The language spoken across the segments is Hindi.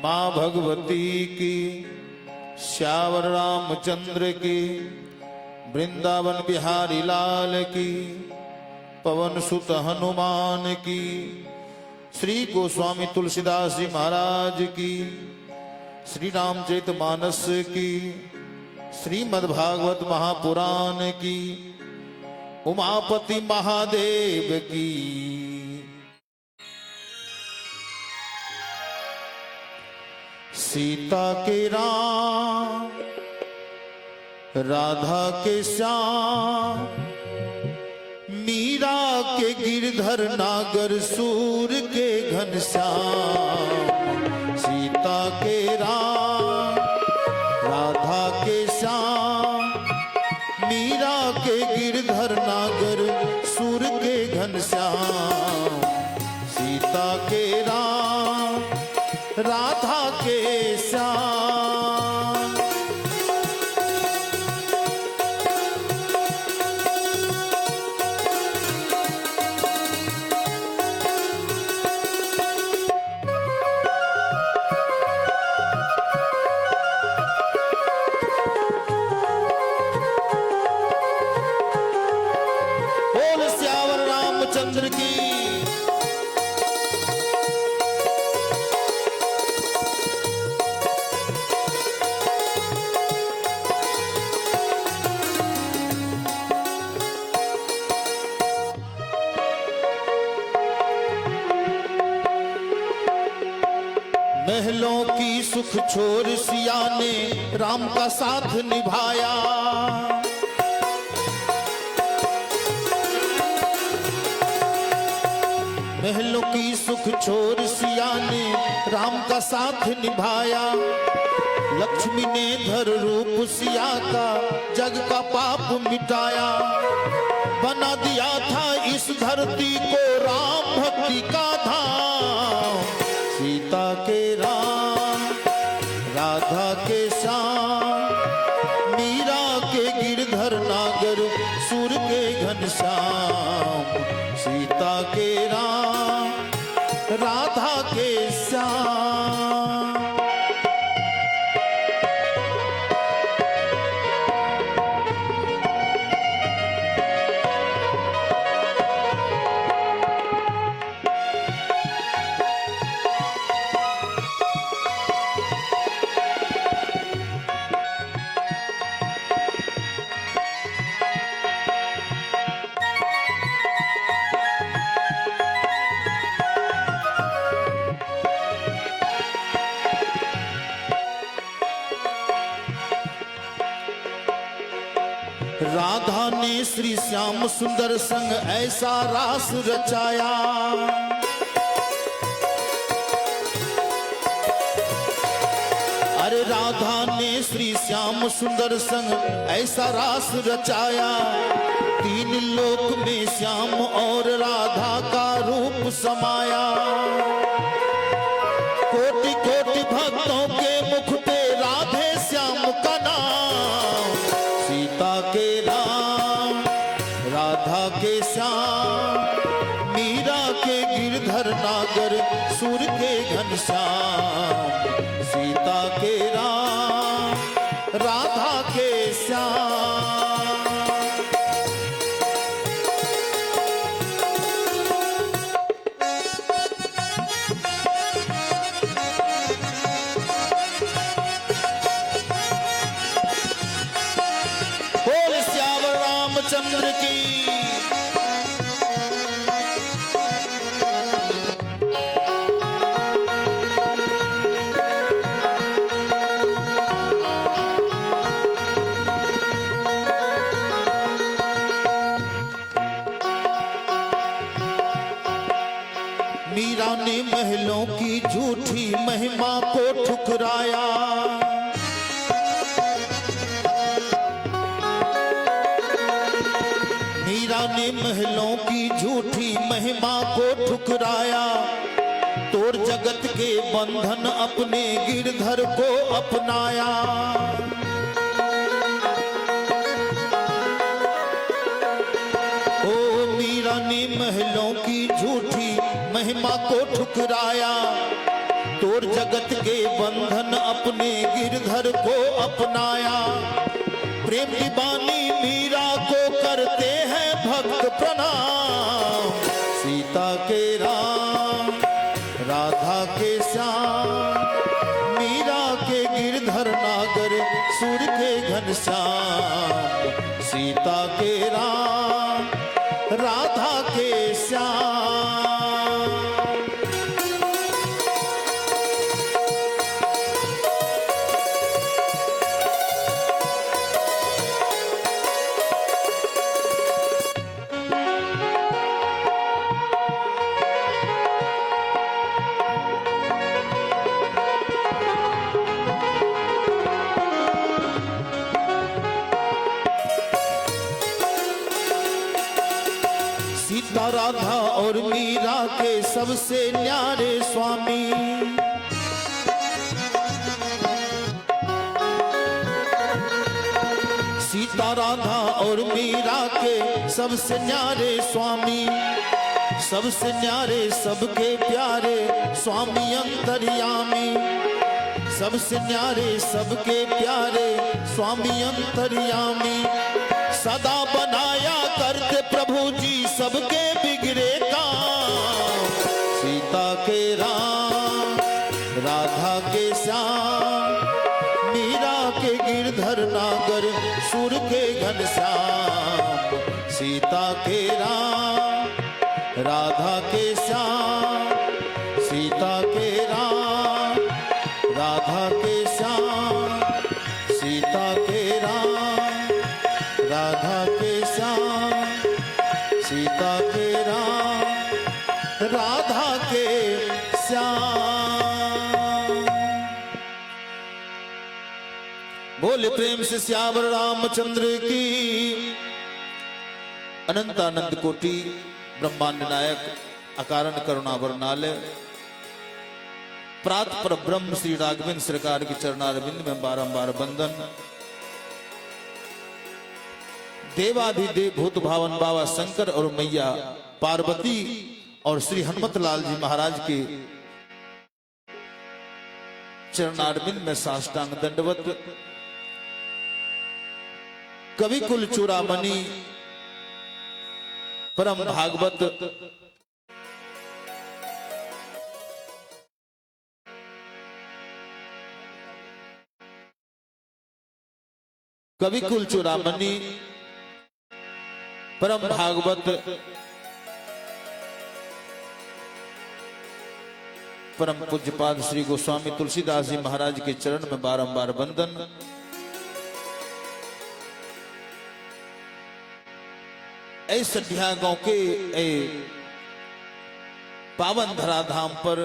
माँ भगवती की, श्यावर रामचंद्र की, वृंदावन बिहारी लाल की, पवन सुत हनुमान की, श्री गोस्वामी तुलसीदास जी महाराज की, श्री रामचरितमानस की, श्रीमद्भागवत महापुराण की, उमापति महादेव की। सीता के राम, राधा के श्याम, मीरा के गिरधर नागर सूर के घनश्याम। सीता के राम, राधा के श्याम, मीरा के गिरधर नागर सूर के घनश्याम। सीता के राम, राधा के श्याम। बोल श्यावर रामचंद्र की। महलों की सुख छोर सिया ने राम का साथ निभाया। महलों की सुख छोर सिया ने राम का साथ निभाया। लक्ष्मी ने धर रूप सिया का जग का पाप मिटाया। बना दिया था इस धरती को राम भक्ति का धाम। सीता के राम, राधा के श्याम, मीरा के गिरधर नागर सूर के घनश्याम। सीता के राम, राधा के श्याम। राधा ने श्री श्याम सुंदर संग ऐसा रास रचाया। अरे राधा ने श्री श्याम सुंदर संग ऐसा रास रचाया। तीन लोक में श्याम और राधा का रूप समाया। कोटि कोटि भक्तों के मुख पे राधे श्याम का नाम। सीता के राम, राधा के श्याम, मीरा के गिरधर नागर सूर के घनश्याम। सीता के राम, राधा के श्याम। चंद्र की। मीरा ने महलों की झूठी महिमा को ठुकराया। मीरा ने महलों की झूठी महिमा को ठुकराया। तोड़ जगत के बंधन अपने गिरधर को अपनाया। ओ मीरा ने महलों की झूठी महिमा को ठुकराया। तोड़ और जगत के बंधन अपने गिरधर को अपनाया। प्रेम दीवानी मीरा को करते हैं भक्त प्रणाम। सीता के राम, राधा के श्याम, मीरा के गिरधर नागर, सूर के घनश्याम। सीता के राम, राधा के श्याम। सीता राधा और मीरा के सबसे न्यारे स्वामी। सीता राधा और मीरा के सबसे न्यारे स्वामी। सबसे न्यारे सबके प्यारे स्वामी अंतर्यामी। सबसे न्यारे सबके प्यारे स्वामी अंतर्यामी। सदा बनाया करते प्रभु जी सबके बिगड़े काम। सीता के राम, राधा के श्याम, मीरा के गिरधर नागर, सूर के घनश्याम। सीता के राम, राधा के श्याम। सीता के राम, राधा के श्याम। सीता के राम, राधा के श्याम। सीता के राम, राधा के श्याम। बोले प्रेम से श्यावर रामचंद्र की। अनंत आनंद कोटि ब्रह्मांड नायक अकारण करुणा वर्णालय प्रात पर ब्रह्म श्री राघवेंद्र सरकार के चरणारविंद में बारंबार बंदन। देवाधिदेव भूत भावन बाबा शंकर और मैया पार्वती और श्री हनुमत लाल जी महाराज के चरणारविंद में साष्टांग दंडवत। कवि कुल चूड़ामणि परम भागवत कवि कुल चूड़ामणि परम भागवत परम पूज्यपाद श्री गोस्वामी तुलसीदास जी महाराज के चरण में बारंबार वंदन। ऐसे गांव के पावन धराधाम पर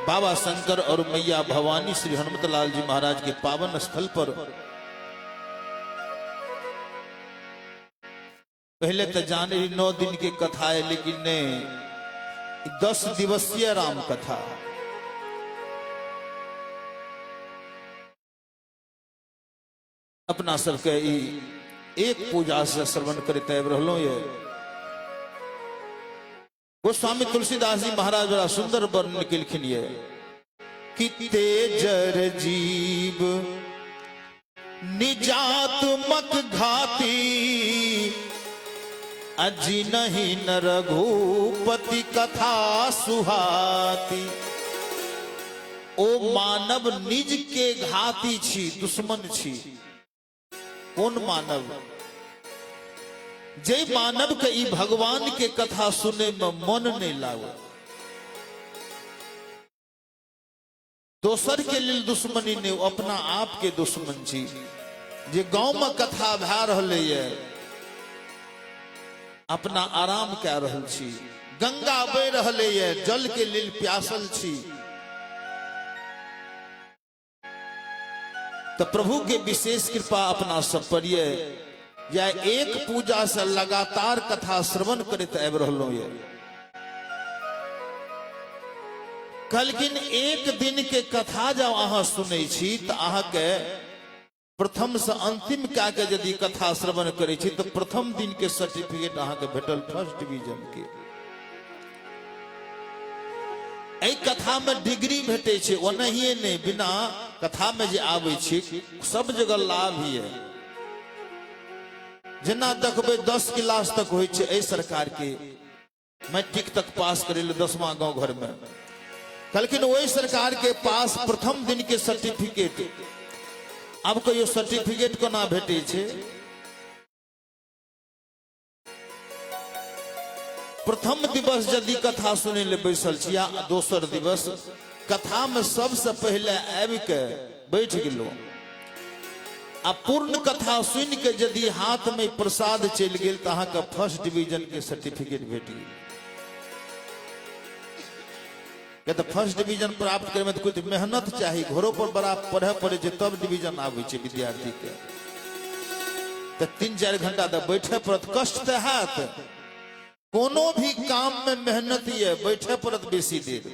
बाबा शंकर और मैया भवानी श्री हनुमत लाल जी महाराज के पावन स्थल पर पहले तो जाने 9 दिन की कथा है, लेकिन 10 दिवसीय राम कथा। अपना सबके एक पूजा से श्रवण करे तैब रहलो। ये गोस्वामी तुलसीदास जी महाराज बड़ा सुंदर वर्णन केलखिन ये कि तेजर जीव निजात्मक घाती, अजी नहीं न रघुपति कथा सुहाती। ओ मानव निज के घाती छी, दुश्मन छी। कौन मानव? जय मानव के ई भगवान के कथा सुने में मन नहीं लागे। दोसर के लिए दुश्मनी ने, अपना आप के दुश्मन छी। जे गांव में कथा भा रहले ये, अपना आराम कह रहल छी। गंगा बह रहले ये, जल के लेल प्यासल छी। तो प्रभु के विशेष कृपा अपना सब पर ये, या एक पूजा से लगातार कथा श्रवण करते आबि रहलो ये। कलकिन एक दिन के कथा जब अहाँ सुनै छी तो अहाँ के प्रथम से अंतिम क्या के यदि कथा श्रवण करे छी तो प्रथम दिन के सर्टिफिकेट अहाँ के भेटल फर्स्ट डिवीजन के। एहि कथा में डिग्री भेटे छे ओनहिए नहीं, बिना कथा में जे आवे छे सब जगह लाभ ही है। जना देखबे 10 क्लास तक होय छे ए सरकार के, मैट्रिक तक पास करे ले 10वां गांव घर में, लेकिन वही सरकार के पास प्रथम दिन के सर्टिफिकेट, अब कहियो सर्टिफिकेट कोना भेटे छे? प्रथम दिवस यदि कथा सुने ले बैसल छी या दोसर दिवस, कथा में सबसे पहले आबि के बैठ गेलो आ पूर्ण कथा सुन के यदि हाथ में प्रसाद चल गेल तो अहाँ के फर्स्ट डिवीजन के सर्टिफिकेट भेट गेल। के तो फर्स्ट डिवीजन प्राप्त करे में तो कुछ मेहनत चाहिए, घरों पर बड़ा पढ़े पड़े तब डिवीजन आवे छे विद्यार्थी के। तो 3-4 घंटा तक बैठे पड़त, कष्ट तो हाथ, कोनो भी काम में मेहनत है, बैठे पड़त बेसी देर।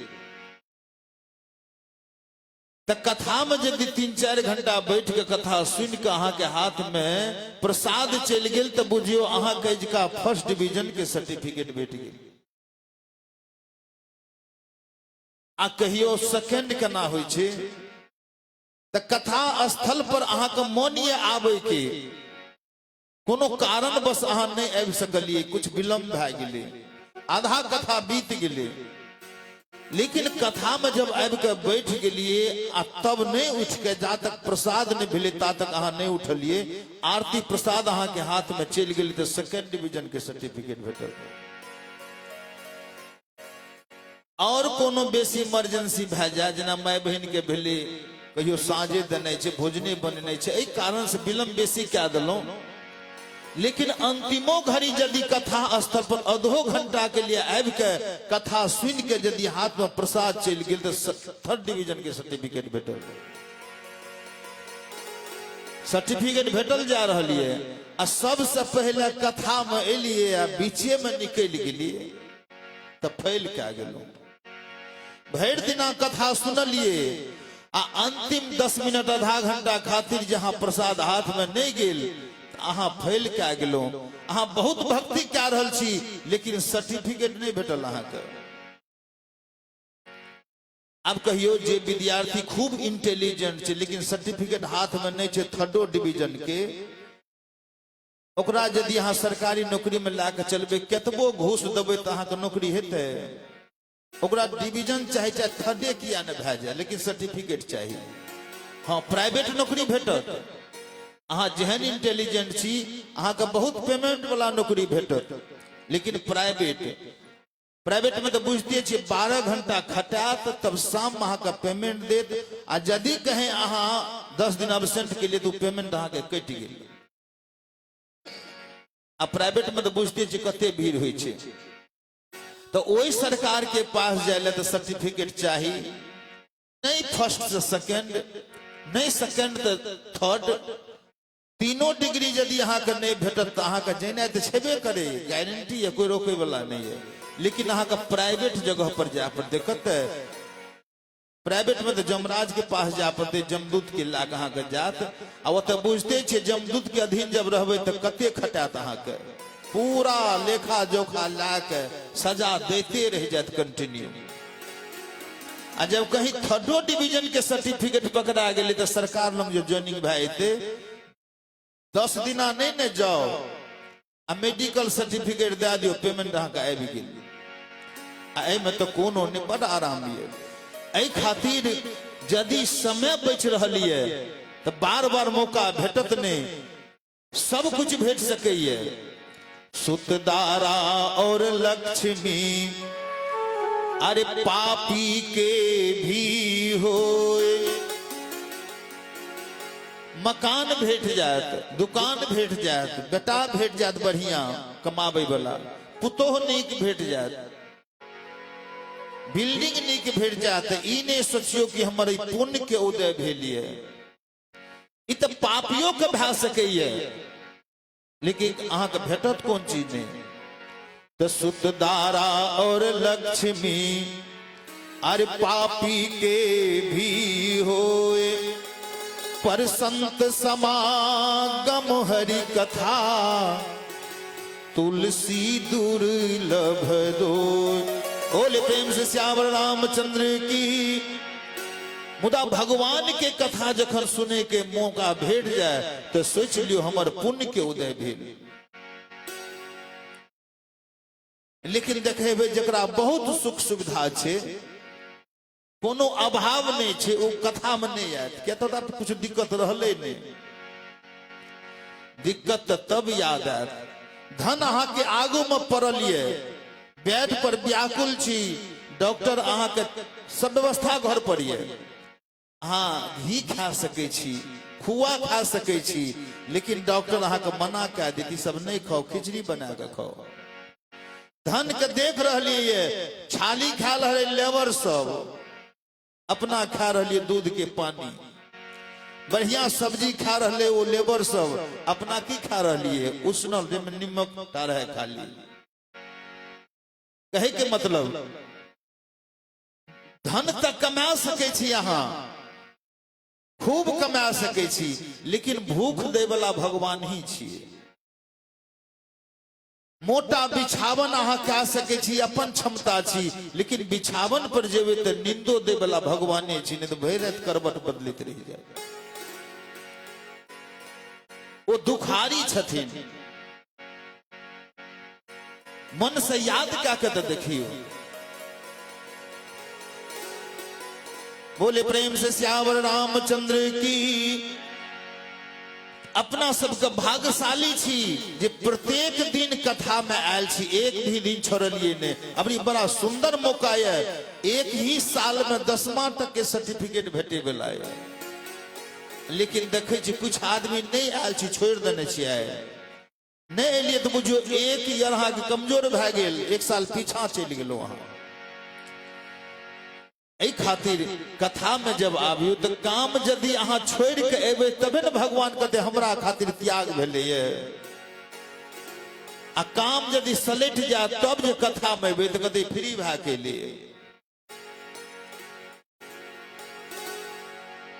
तो कथा में यदि 3-4 घंटा बैठ के कथा सुन के अहाँ के हाथ में प्रसाद चल गेल तो बुझियो अहाँ के का फर्स्ट डिवीजन के सर्टिफिकेट भेट गेल। आ कहियो सेकंड केना होय छे? तो कथा स्थल पर अहाँ के मन ये आवे के कोनो कारण बस अहाँ नहीं आबि सकलिए, कुछ विलंब भ गेले, आधा कथा बीत गेले, लेकिन कथा में जब आबि के बैठ गेलिए आ तब नहीं उठ के जा तक प्रसाद नहीं भेले ता तक अहाँ नहीं उठलिए, आरती प्रसाद अहाँ के हाथ में चल गेल तो सेकंड डिवीजन के सर्टिफिकेट भेटल। और कोनो बेसी इमरजेंसी भ जाए, जना माय बहन के भेले, कहियो साँझे देने छे, भोजने बनेने छे, एहि कारण से विलंब बेसी कए देलौं। लेकिन अंतिमो घड़ी यदि कथा स्थल पर आधो घंटा के लिए आबि के कथा सुन के यदि हाथ में प्रसाद चल गेल तो थर्ड डिवीजन के सर्टिफिकेट भेटल। सर्टिफिकेट भेटल जा रही है आ सबसे पहले कथा में एलिए आ बीचे में निकल गेलिए तो फैल के गेलौं। भर दिना कथा सुनलिए आ अंतिम 10 मिनट आधा घंटा खातिर जहां प्रसाद हाथ में नहीं गेल अहाँ फैल के गेलो। अहाँ बहुत भक्ति कए रहल छी लेकिन सर्टिफिकेट नहीं भेटल अहाँ के। अब कहियो जे विद्यार्थी खूब इंटेलिजेंट छै लेकिन सर्टिफिकेट हाथ में नहीं छै थर्डो डिवीजन के, ओकरा यदि अहाँ सरकारी नौकरी में ला के चलबे, केतबो घूस देबे तो अहाँ के नौकरी हेतै? ओकरा डिवीजन चाहे चाहे थर्डे किया न भए जाए, लेकिन सर्टिफिकेट चाहिए। हाँ, प्राइवेट नौकरी भेटत, अहाँ जेहन इंटेलिजेंट छी अहाँ के बहुत पेमेंट वाला नौकरी भेटत, लेकिन प्राइवेट में तो बुझते छी 12 घंटा खटात तब शाम में अहाँ के पेमेंट देत, आ यदि कहें अहाँ 10 दिन एब्सेंट के लिए तो पेमेंट अहाँ के कटि गेल। आ प्राइवेट में तो बुझते छी कते भीड़ होय छै। तो ओई सरकार के पास जाए तो सर्टिफिकेट चाहिए, नहीं फर्स्ट से सेकंड, नहीं सेकंड तो थर्ड, तीनों डिग्री यदि अहाँ के नहीं भेटत तो अहाँ के जेनाइ तो छेबे करे, गारंटी है, कोई रोके वाला नहीं है। लेकिन अहाँ का प्राइवेट जगह पर जाए पर दिक्कत है। प्राइवेट में तो जमराज के पास जा पड़ते, जमदूत के लाग अहाँ के जात, आ वो तो बुझते छे जमदूत के अधीन जब रहबे तो कते खटात अहाँ के, पूरा लेखा जोखा ला के सजा देते रह जात कंटिन्यू। आ जब कहीं थर्डो डिवीजन के सर्टिफिकेट पकड़ा गेले तो सरकार लंग जो ज्वाइनिंग भाई थे 10 दिना नहीं न जाओ आ मेडिकल सर्टिफिकेट दे दियो, पेमेंट अहाँ के आबि गेल। में तो कोनो नहीं, बड़ आराम है। एहि खातिर यदि समय बच रही है तो बार बार मौका भेटत नहीं, सब कुछ भेट सके। सुतदारा और लक्ष्मी अरे पापी के भी होए, मकान भेट जात, दुकान भेट जात, बेटा भेट जात बढ़िया कमाबे वाला, पुतोह नीक भेट जात, बिल्डिंग नीक भेट जात, ई नहीं सोचियो कि हमर पुण्य के उदय भेलिए। ई तो पापियों के भए सकैए, लेकिन अहाँ के भेटत कोन चीज नहीं। तो सुतदारा और लक्ष्मी अरे पापी के भी होए, पर संत समागम हरि कथा तुलसी दुर्लभ दो। बोले प्रेम से श्यावर रामचंद्र की। मुदा भगवान के कथा जखन सुने के मौका भेट जाए तो सोच लियो हमर पुण्य के उदय भेल। लेकिन देखेबे जकरा बहुत सुख सुविधा छे, कोनो अभाव नहीं छे, वो कथा में नहीं आयत। क्या तो कुछ दिक्कत रहले नहीं, दिक्कत तब याद आयत धन अहाँ के आगू में पड़लिए, बेड पर व्याकुल छी, डॉक्टर अहाँ के सब व्यवस्था घर पर ये, हाँ घी खा सके छी, खुआ खा सके छी, लेकिन डॉक्टर अहाँ के मना कह दी सब नहीं खाओ, खिचड़ी बना के खाओ। धन के देख रहिए छाली खा रहे लेबर सब, अपना खा रहिए दूध के पानी, बढ़िया सब्जी खा रहे वो लेबर सब, अपना की खा रहिए उसनल में निमक रहे खाली। कहे के मतलब धन तक कमा सके छी, अहाँ खूब कमा सके छी, लेकिन भूख दे वाला भगवान ही छिए। मोटा बिछावन अहाँ कह सके छी, अपन क्षमता छी, लेकिन बिछावन पर जेबे तो निंदो दे वाला भगवाने छी, नहीं तो भर रात करवट बदलित रह जाए। वो दुखारी छथिन, मन से याद क्या कहते देखियो। बोले प्रेम से श्यावर रामचंद्र की। अपना सबके भाग्यशाली छी जे प्रत्येक दिन कथा में आयल छी, एक भी दिन छोड़लिए ने। अभी बड़ा सुंदर मौका है, एक ही साल में 10वां तक के सर्टिफिकेट भेटे वाला है, लेकिन देखे छी कुछ आदमी नहीं आयल छी, छोड़ देने छियै। नहीं एलिए तो बुझो एक ईयर अहाँ के कमजोर भए गेल, एक साल पीछा चलि गेलो अहाँ। एहि खातिर कथा में जब आबियो तो काम यदि अहाँ छोड़ के एबे तबे न भगवान कहते हमरा खातिर त्याग भेले ये। आ काम यदि सलट जाए तब जो कथा में एबे तो कहते फ्री भए के लिए।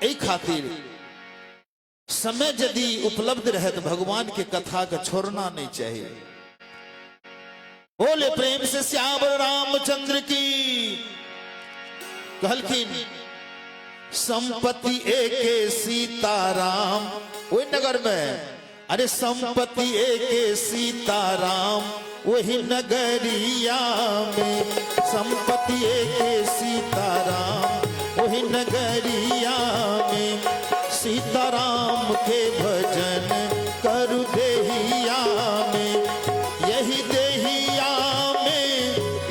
एहि खातिर समय यदि उपलब्ध रहे तो भगवान के कथा का छोड़ना नहीं चाहिए। बोले प्रेम से श्यावर रामचंद्र की। कहलखिन संपत्ति एके सीताराम, वही नगर में, अरे संपत्ति एके सीताराम वही नगरिया में, संपत्ति एके सीताराम वही नगरिया में, सीताराम के भजन करु देहिया में, यही देहिया में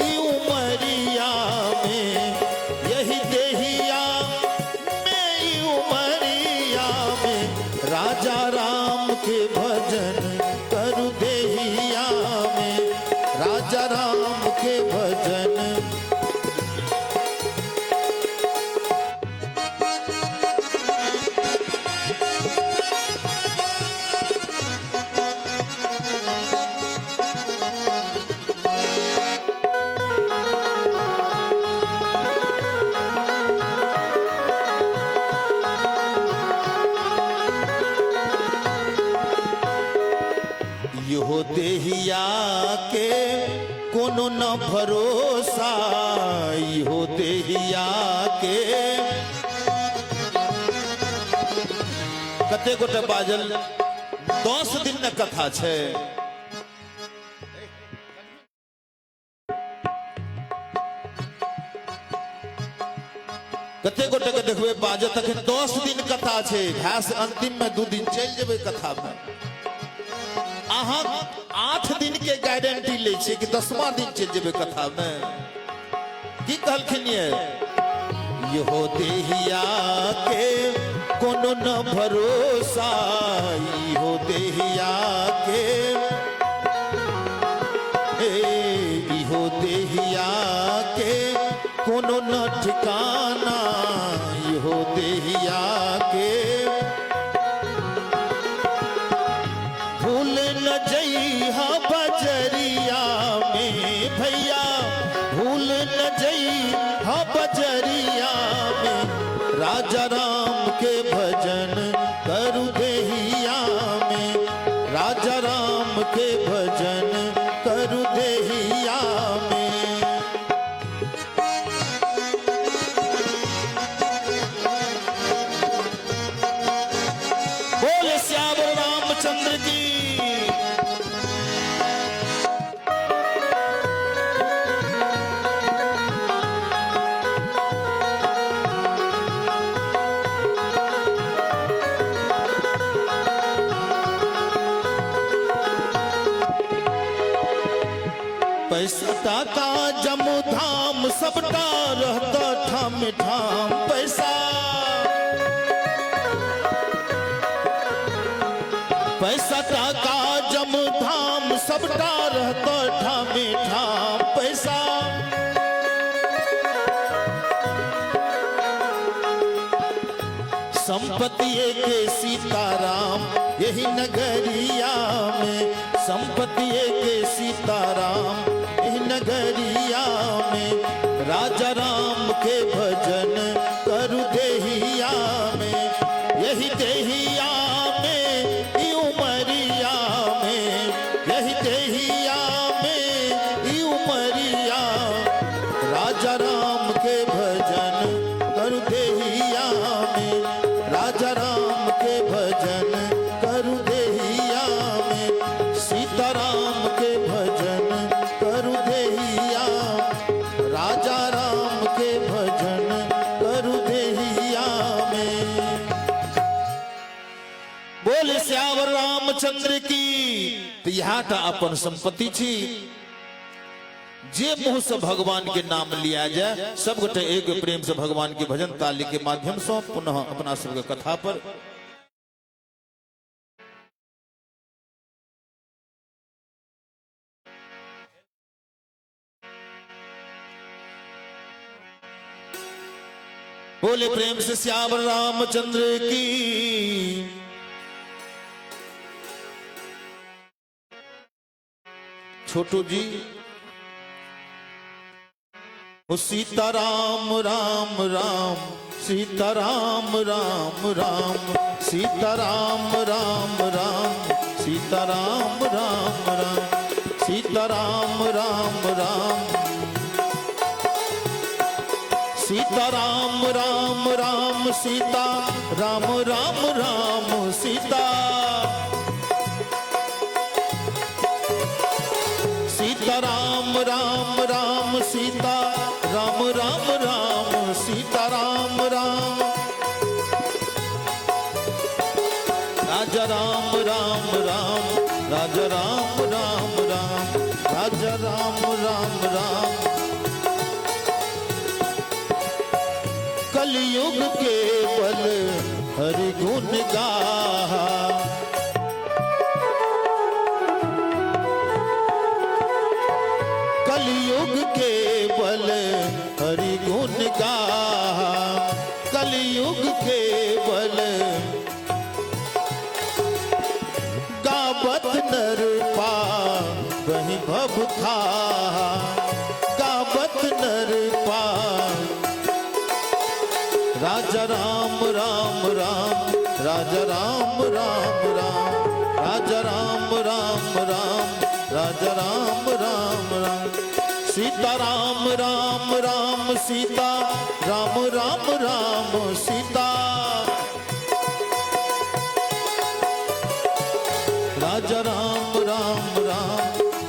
ई उमरिया में, यही देहिया में ई उमरिया में, राजा राम के भजन करु देहिया में, राजा राम के भजन। यो देहिया के कोनो न भरोसा, यो देहिया के कते गोटे बाजल 10 दिन न कथा छे। कते गोटे के देखबे बाजत तखन 10 दिन कथा छे, घास अंतिम में 2 दिन चल जेबे कथा में। अहाँ 8 दिन के गारंटी ले छे कि 10वां दिन चल जेबे कथा में। की कहलखिन ये, यो देहिया के कोनो न भरोसा, यो देहिया के, यो देहिया के कोनो न ठिकाना, यो देहिया के भूल न जइहा बजरिया में, भैया भूल न जइहा बजरिया में, राजा राम के भजन करु देहिया में, राजा राम के भजन करु देहिया में। सबटा रहता ठाम ठाम पैसा पैसा टाका जम धाम सबटा रहता ठाम ठाम पैसा संपत्ति के सीताराम यही नगरिया में संपत्ति के सीताराम यही नगरिया में राजा राम के भजन करु देहिया में यही देहिया में ई उमरिया में यही देहिया में ई उमरिया राजा राम के भजन करु देहिया में राजा राम के भजन करु देहिया में सीताराम के भजन करु देहिया राजा राम के भजन करु देहिया में। बोले श्यावर रामचंद्र की। तो यहाँ था अपन संपत्ति छी जे मुंह से भगवान के नाम लिया जाए सब गोटे एक प्रेम से भगवान के भजन ताली के माध्यम से पुनः अपना सबके कथा पर बोले प्रेम से श्यावर रामचंद्र की। छोटू जी सीताराम राम राम सीताराम राम राम सीताराम राम राम सीताराम राम राम सीताराम राम राम सीताराम राम राम सीता राम राम राम सीता सीताराम राम राम सीता राम राम राम सीताराम राम राजा राम राम राम राजा राम राम राम राजा राम राम राम कलयुग के बल हरि गुण गाहा कलयुग के बल हरि गुण गाहा कलयुग के बल गावत नर पा वही भव था गावत नर पा राजा राम राम राम राजा राम राम राम राजा राम राम राम राजा राम राम राम सीताराम राम राम सीता राम राम राम सीता राजा राम राम राम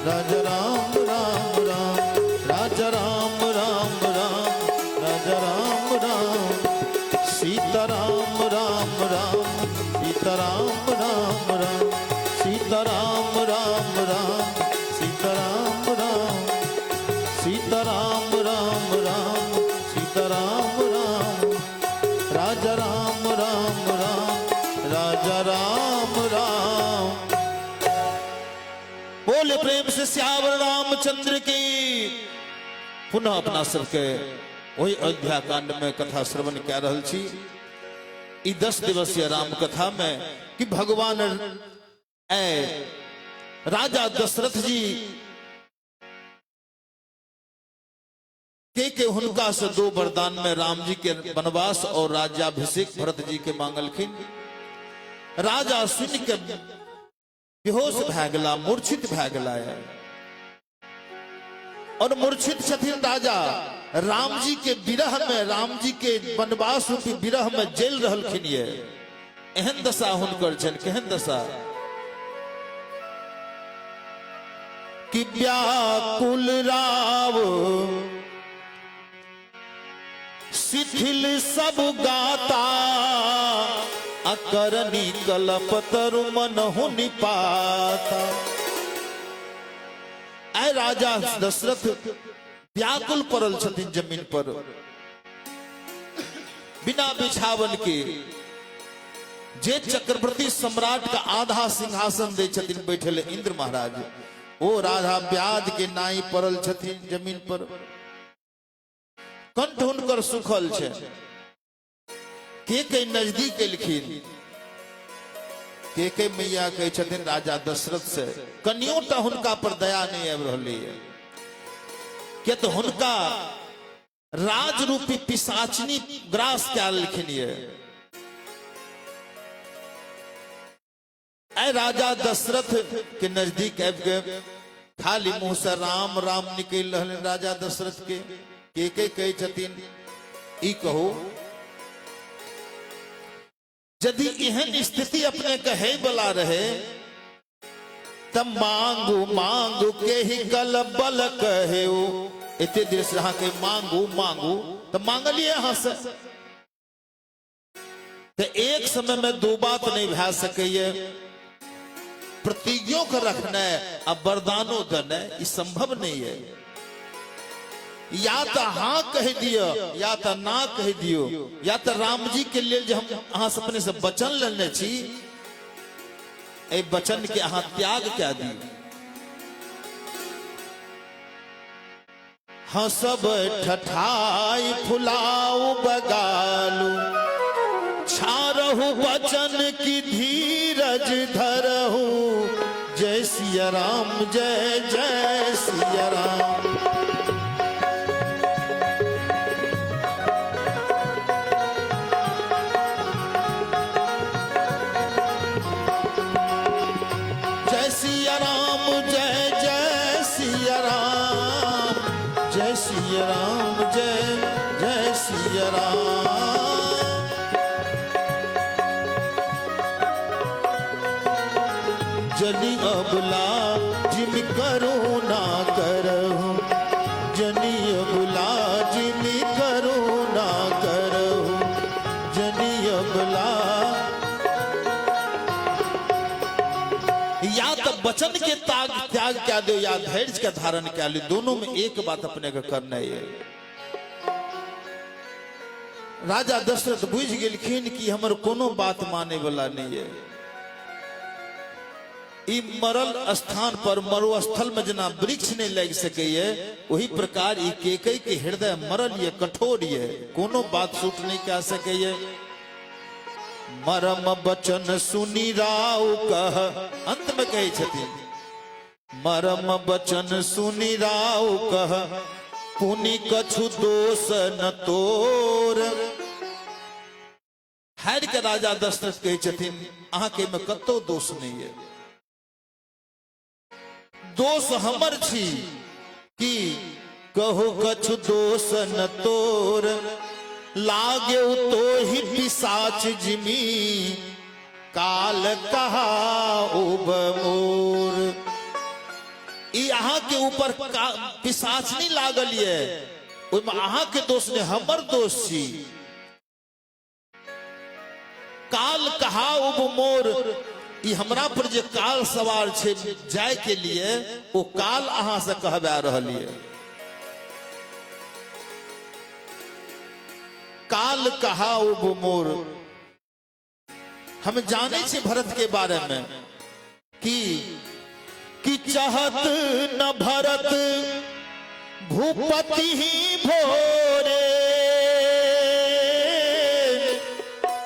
राजा राम राम राम राजा राम राम राम राजा राम राम सीताराम राम राम सीताराम राम राम सीताराम राम राम सीताराम राम सीताराम राम राम सीताराम राम राजा राम राम राम राजा राम राम। बोले प्रेम से श्यावर रामचंद्र की। पुनः अपना सबके वही अयोध्या कांड में कथा श्रवण कह रहल छी। ई 10 दिवसीय राम कथा में कि भगवान राजा दशरथ जी के हुनका से 2 वरदान में राम जी के वनवास और राज्याभिषेक भरत जी के मांगलखिन। राजा सुन के बेहोश भए गेला मूर्छित भए गेला और मूर्छित छथिन राजा राम जी के विरह में राम जी के वनवास रूपी विरह में जेल रहलखिन ये एहन दशा हुनकर छन। केहन दशा कि व्याकुल राव शिथिल सब गाता अकरनी कलपतरु मन हुनि पाता। ऐ राजा दशरथ व्याकुल पड़ल छथिन जमीन पर, बिना बिछावन के। जे चक्रवर्ती सम्राट का आधा सिंहासन दे छथिन बैठल इंद्र महाराज, ओ राधा व्याध के नाई पड़ल छथिन जमीन पर, कंठ हुनकर सुखल छै। के नजदीक एलखिन, के मैया कहे छथिन राजा दशरथ से कनियोटा हुनका पर दया नहीं आबि रहलै है, के तो हुनका राज रूपी पिशाचनी ग्रास कए लेलखिन ये। ऐ राजा दशरथ के नजदीक आबि के खाली मुंह से राम राम निकल रहे राजा दशरथ के कहे छथिन ई कहो, यदि एहन स्थिति अपने कहे वाला रहे तब मांगू मांगू के ही कल बल कहे। इतने देर से यहाँ के मांगू मांगू तो मांगलिए यहाँ से, तो एक समय में दो बात नहीं भा सके। प्रतिज्ञों को रखना है अब वरदानों देना है, ये संभव नहीं है। या तो हाँ कह दियो या तो ना कह दियो, या तो राम जी के लिए जो हम अहाँ से अपने से वचन लेने छी, ए वचन के अहाँ त्याग क्या दियो। हाँ सब ठठाई फुलाऊ बगालू, छारहु वचन की धीरज धरहु, जय सिया राम जय जय सिया राम। जय सिया राम जय जय सिया राम, जय सिया राम जय जय सिया राम। जनी अबला जिम करुणा करहु, जनी अबला जिम करुणा करहु, जनी अबला। या तो वचन के त्याग क्या दो या धैर्य का धारण क्या लो, दोनों में एक बात अपने को करना है। राजा दशरथ बुझ गेलखिन कि हमर कोनो बात माने वाला नहीं है। ई मरल स्थान पर मरुस्थल में जना वृक्ष नहीं लग सके, वही प्रकार ई केकई के हृदय मरल ये कठोर ये, कोनो बात सूट नहीं कह सके। मरम बचन सुनी राव कह, अंत में कहे छथिन मरम बचन सुनी राव कह, पुनि कछु दोष न तोर। हार के राजा दशरथ कहे छथिन अहाँ के में कतो दोष नहीं है, दोष हमर छी कि कहो कछु दोष न तोर। लागे तो ही पिशाच जिमी, काल कहा उब मोर। यहाँ के ऊपर पिशाच नहीं लागल ये, अहाँ के दोष ने हमर दोष छी। काल कहा उब मोर, ई हमरा पर जे काल सवार छे जाय के लिए, वो काल अहाँ से कहबा रहलिए। काल कहा उब मोर। हम जाने छे भरत के बारे में कि चाहत न भरत भूपति ही भोरे,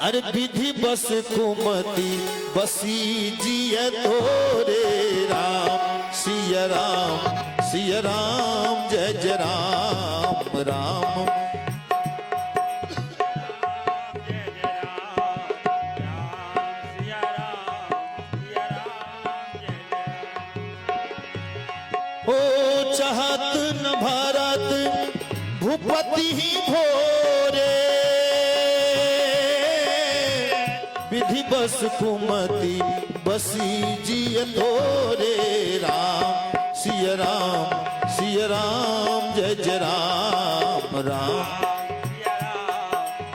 अरे विधि बस कुमति बसी जिय तोरे। राम सिया राम जय जय राम राम। ओ चाहत न भारत भूपति ही भोरे, विधि बस कुमति बसी जिय तोरे। राम सिया राम जय जय राम राम।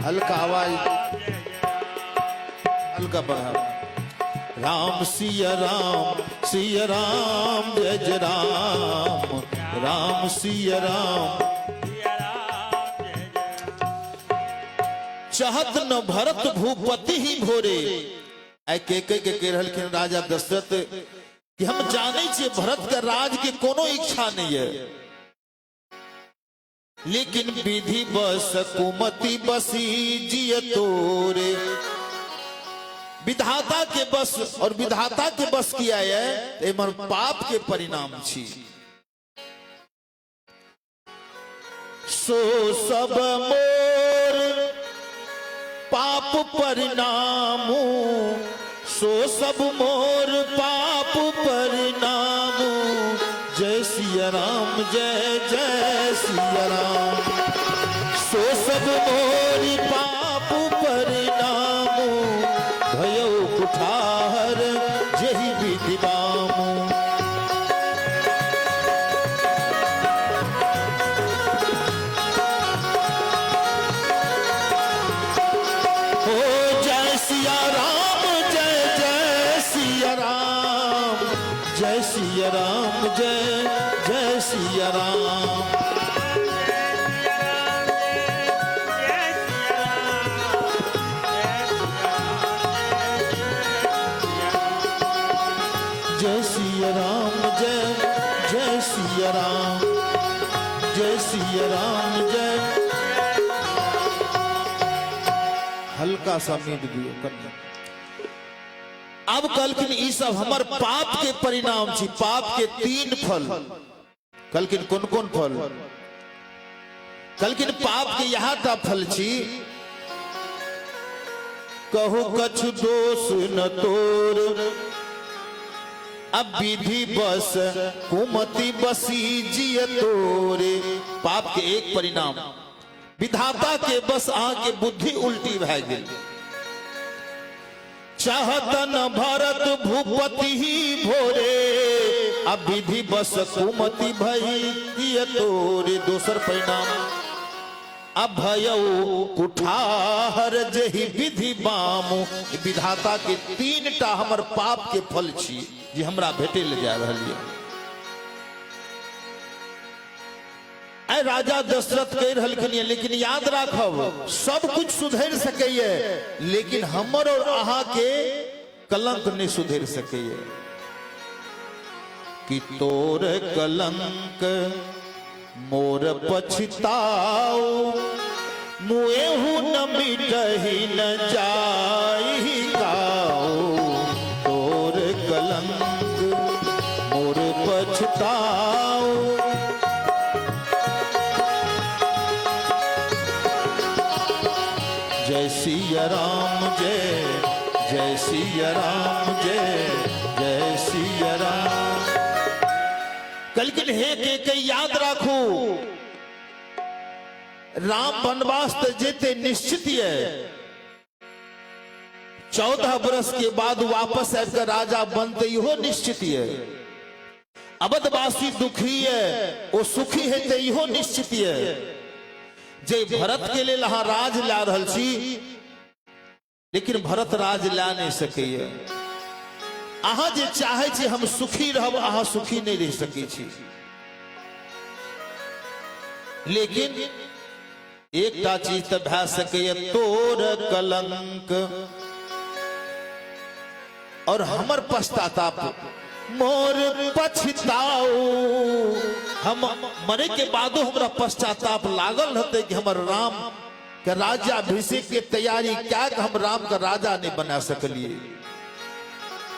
हल्का आवाज, हल्का बढ़ा। राम सिया राम जय जय राम राम सिया राम। चाहत न भरत भूपति ही भोरे। आई के कह रहलखिन राजा दशरथ कि हम जाने छे भरत का राज के कोनो इच्छा नहीं है, लेकिन विधि बस कुमति बसी जिय तोरे। विधाता के बस और विधाता के बस किया है एमर पाप के परिणाम छी। सो सब मोर पाप परिणामू, सो सब मोर पाप परिणामू। जय सिया राम जय जय सिया राम। सो सब मोर पाप परिणामू, भयो कुठार जहि विधि बामू। जय सिया राम जय जय सिया राम। जय सिया राम जय जय सिया राम। जय सिया राम जय। हल्का सा मीट दियो कन्या। अब कलकिन ई सब हमर पाप के परिणाम छी। पाप के 3 फल। कलकिन कौन कौन फल? कलकिन पाप के यहाँ टा फल छी। कहू कछु दोष न तोर, अब विधि बस कुमति बसी जिय तोरे। पाप के एक परिणाम, विधाता के बस आके बुद्धि उल्टी भै गेल। चाहत न भरत भूपति ही भोरे, अब विधि बस कुमति भई तोरे। दोसर परिणाम, अब भयो कुठार जहि विधि बामू। विधाता के 3टा हमर पाप के फल छी जे हमरा भेटे ले जा रहल है। आई राजा दशरथ कह रहलखिन, लेकिन याद राखब सब कुछ सुधर सकैए, लेकिन हमर और अहाँ के कलंक नहीं सुधर सकैए। कि तोर कलंक मोर पछताओ, मुएहू न मिटहि न जाहि गाओ। तोर कलंक मोर पछताओ, जय सिया राम जय जय सिया राम जय जय सिया राम। कलकिन हे के याद राखू, राम वनवास तो जेते निश्चित है। 14 वर्ष के बाद वापस आकर राजा बनते इहो निश्चित है। अवधवासी दुखी है, वो सुखी है ते इहो निश्चित है। जे भरत के लिए लहा राज ला रहल छी, लेकिन भरत राज ला नहीं सकैए। अहाँ जे चाहे छी हम सुखी रहब, अहाँ सुखी नहीं रह सकै छी। लेकिन एकटा चीज तो भै सकैए, तोर कलंक और हमर पश्चाताप मोर पछताओ। हम मरे के बादो हमरा पश्चाताप लागल रहते कि हमर राम के राज्याभिषेक के तैयारी क्या कि हम राम का राजा नहीं बना सकलिए।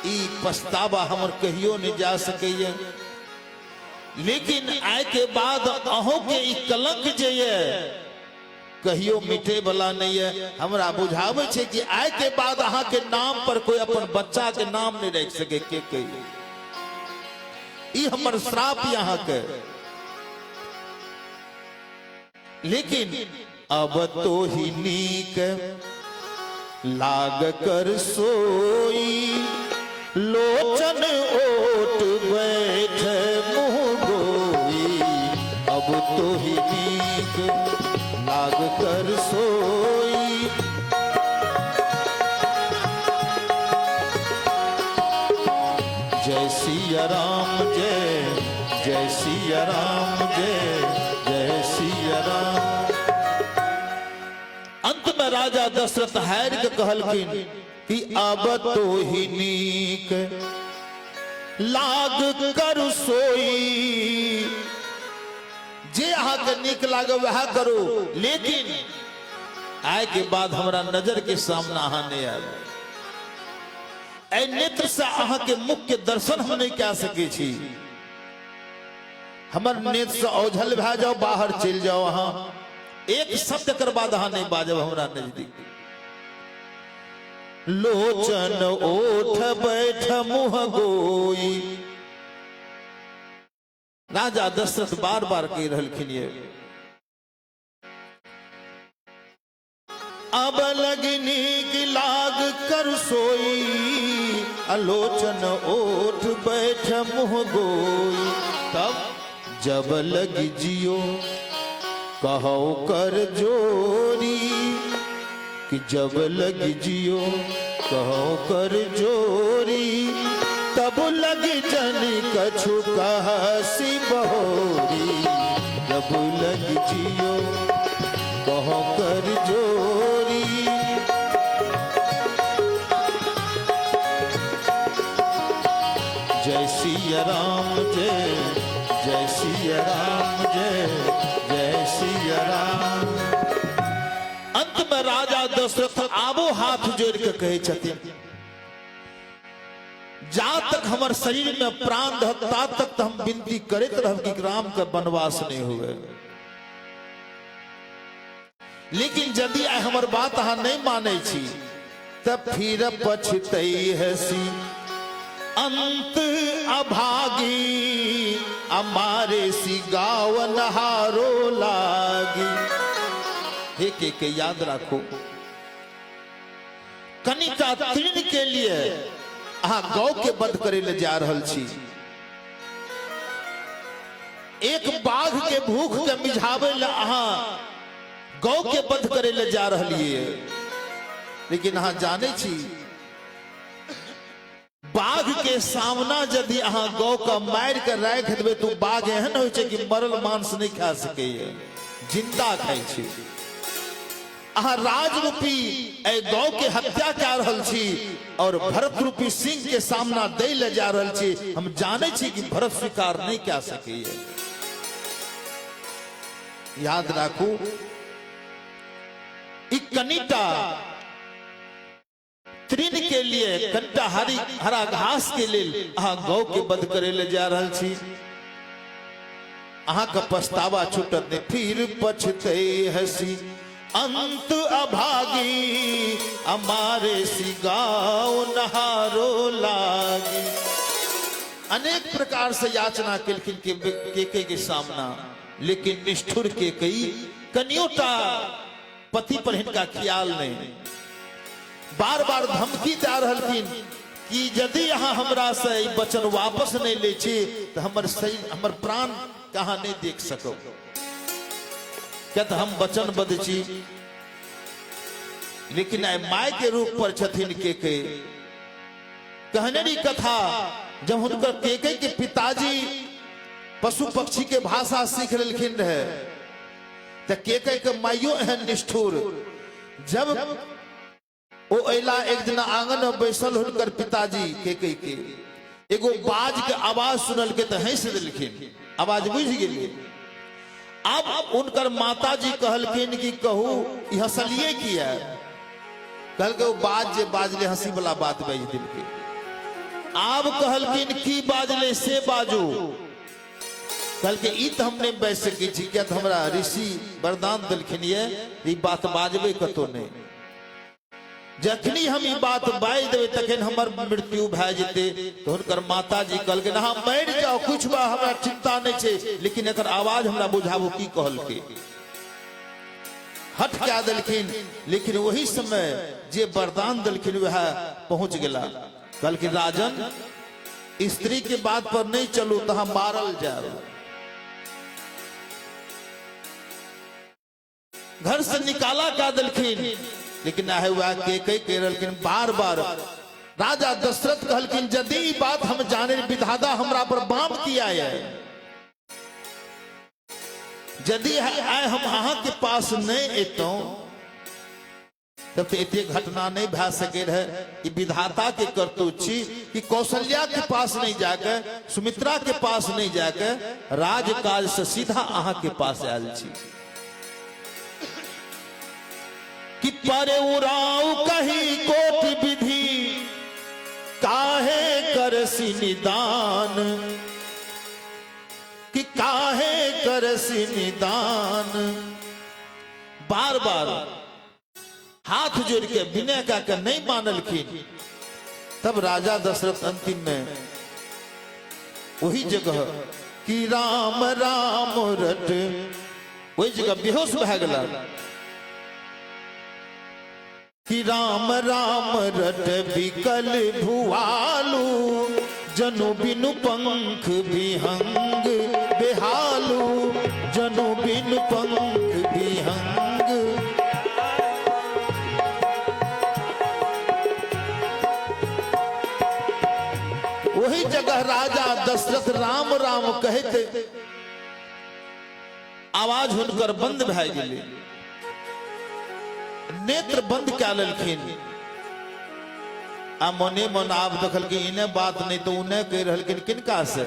ई पछतावा हमर कहियो नहीं जा सकैए। लेकिन आय के बाद अहों के ई कलंक जे ये कहियो मिटे वाला नहीं है। हमरा बुझावे छे कि आय के बाद अहाँ के नाम पर कोई अपन बच्चा के नाम नहीं रख सके के कहिए। ई हमर श्राप यहाँ के। लेकिन अब तो ही नीक लाग कर सोई, लोचन ओट बैठ मुँह गोई। अब तो ही नीक लाग कर सोई, जय सिया राम जय जय सिया राम जय जय सिया राम। अंत में राजा दशरथ हार के कहलखिन कि अब तो ही नीक लाग कर सोई, जे अहाँ के नीक लागे वह करो, लेकिन आय के बाद हमारा नजर के सामने अहाँ नहीं आए। ऐ नेत्र से अहाँ के मुख के दर्शन हम नहीं कह सके छी। हमर नेत्र से ओझल भा जाओ, बाहर चल जाओ, अहाँ एक शब्द कर बाद अहाँ नहीं बाजब हमरा नजदीक। लोचन ओठ बैठ मुह गोई, राजा दशरथ बार बार कह रहलखिन ये। अब लगनी की लाग कर सोई, आलोचन ओठ बैठ मुह गोई। तब जब लग जियो कहो कर जोरी, कि जब लग जियो कहो कर जोरी, तब लग जन कछु कहसी बहोरी। जब लग जियो कहो कर जोरी, जय सिया राम जय जय सिया राम जय जय सिया राम। अंत में राजा दशरथ आबो हाथ जोड़ के कहे छथिन, जा तक हमारे शरीर में प्राण रह ता तक तो हम विनती करते रह कि राम का वनवास नहीं हुए। लेकिन यदि हमार बात अहाँ नहीं माने छी तब फिर पछतई हसी अंत अभागी, हमारे सी गाव नहारो लागी। हे के याद रखो, कनिका तृण के लिए अहाँ गौ के वध करे ले जा रहल छी। एक बाघ के भूख के मिझावे ले अहाँ गौ के वध करे ले जा रहिए। लेकिन अहाँ जाने छी बाघ के सामना यदि अहाँ गौ का मार कर राख देवे तो बाघ एहन हो कि मरल मांस नहीं खा सके, जिंदा खाई छी। अहाँ राज रूपी ए गौ के हत्या कर रहल छी और भरत रूपी सिंह के सामना दे ले जा रहल छी। हम जाने छी कि भरत स्वीकार नहीं कर सके। याद रखू, कनिटा तृण के लिए, कनिटा हरा घास के लिए अहाँ गौ के वध करे ले जा रहल छी। अहाँ का पछतावा छूटत नहीं, फिर पछते हसी अंत अभागी, हमारे सी गाँव नहारो लागी। अनेक प्रकार से याचना किलखिन के सामना, लेकिन निष्ठुर के कई कन्योटा पति पर इनका ख्याल नहीं। बार बार धमकी दे रहलखिन कि यदि यहाँ हमरा से वचन वापस नहीं ले छी तो हमर प्राण कहाँ नहीं देख सको। क्या तो हम वचन बद छी, लेकिन माय के रूप पर छथिन के कहने कथा। जब उनकर के पिताजी पशु पक्षी के भाषा सीख लेलखिन रहे तो के माइयो एहन निष्ठुर, जब ओ अला एक दिन आंगन में बैसल हुनकर पिताजी के एगो बाज के आवाज सुनल के तो हंस दिलखिन, आवाज बुझ गेलिए। अब उनकर माताजी कहलखिन कि कहू ई हंसलिए किया, कहल के बाज जे बाजले हंसी वाला बात बाज दिल के। आब कहलखिन की बाजले से बाजू, कल के ई तो हमने बैठ सके छी, क्या तो हमरा ऋषि वरदान दिलखिन ये बात बाजबे कतो नहीं। जखनी हम ई बात बाज देवे तखन हमर मृत्यु भए जेते। तो हुनकर माताजी कहल के ना मर जाओ, कुछ बा हमरा चिंता नहीं छे, लेकिन एकर आवाज हमरा बुझाबो की कहल के। हट क्या दिलखिन, लेकिन वही समय जे वरदान दिलखिन वह पहुंच गेला। कल के राजन स्त्री के बात पर नहीं चलो तो हम मारल जाओ। घर से निकाला का दिलखिन, लेकिन हुआ के बार बार राजा दशरथ कहलखिन यदि बात हम जाने विधाता हमरा पर बाम किया है यदि आइ हम अहाँ के पास नहीं एतों तब तो एते घटना नहीं भै सके रहे। ई विधाता के करतूत छी कि कौशल्या के पास नहीं जाके, सुमित्रा के पास नहीं जाके, राजकाज से सीधा अहाँ के पास आयल छी कि पर उराऊ कही कोट विधि काहे करसी निदान, कि काहे करसी निदान। बार बार हाथ जोड़ के विनय का के नहीं मानलखिन। तब राजा दशरथ अंतिम में वही जगह कि राम राम रट, वही जगह बेहोश भै गेला कि राम राम रट बिकल भुआलू, जनु बिनु पंख विहंग बेहालू, जनु बिनु पंख विहंग। वही जगह राजा दशरथ राम राम कहते आवाज हुनकर बंद भै गेलै, नेत्र बंद कै लेलखिन। आ मने मन आप देखल कि इन्हें बात नहीं तो उन्हें कह रहलखिन किनका से,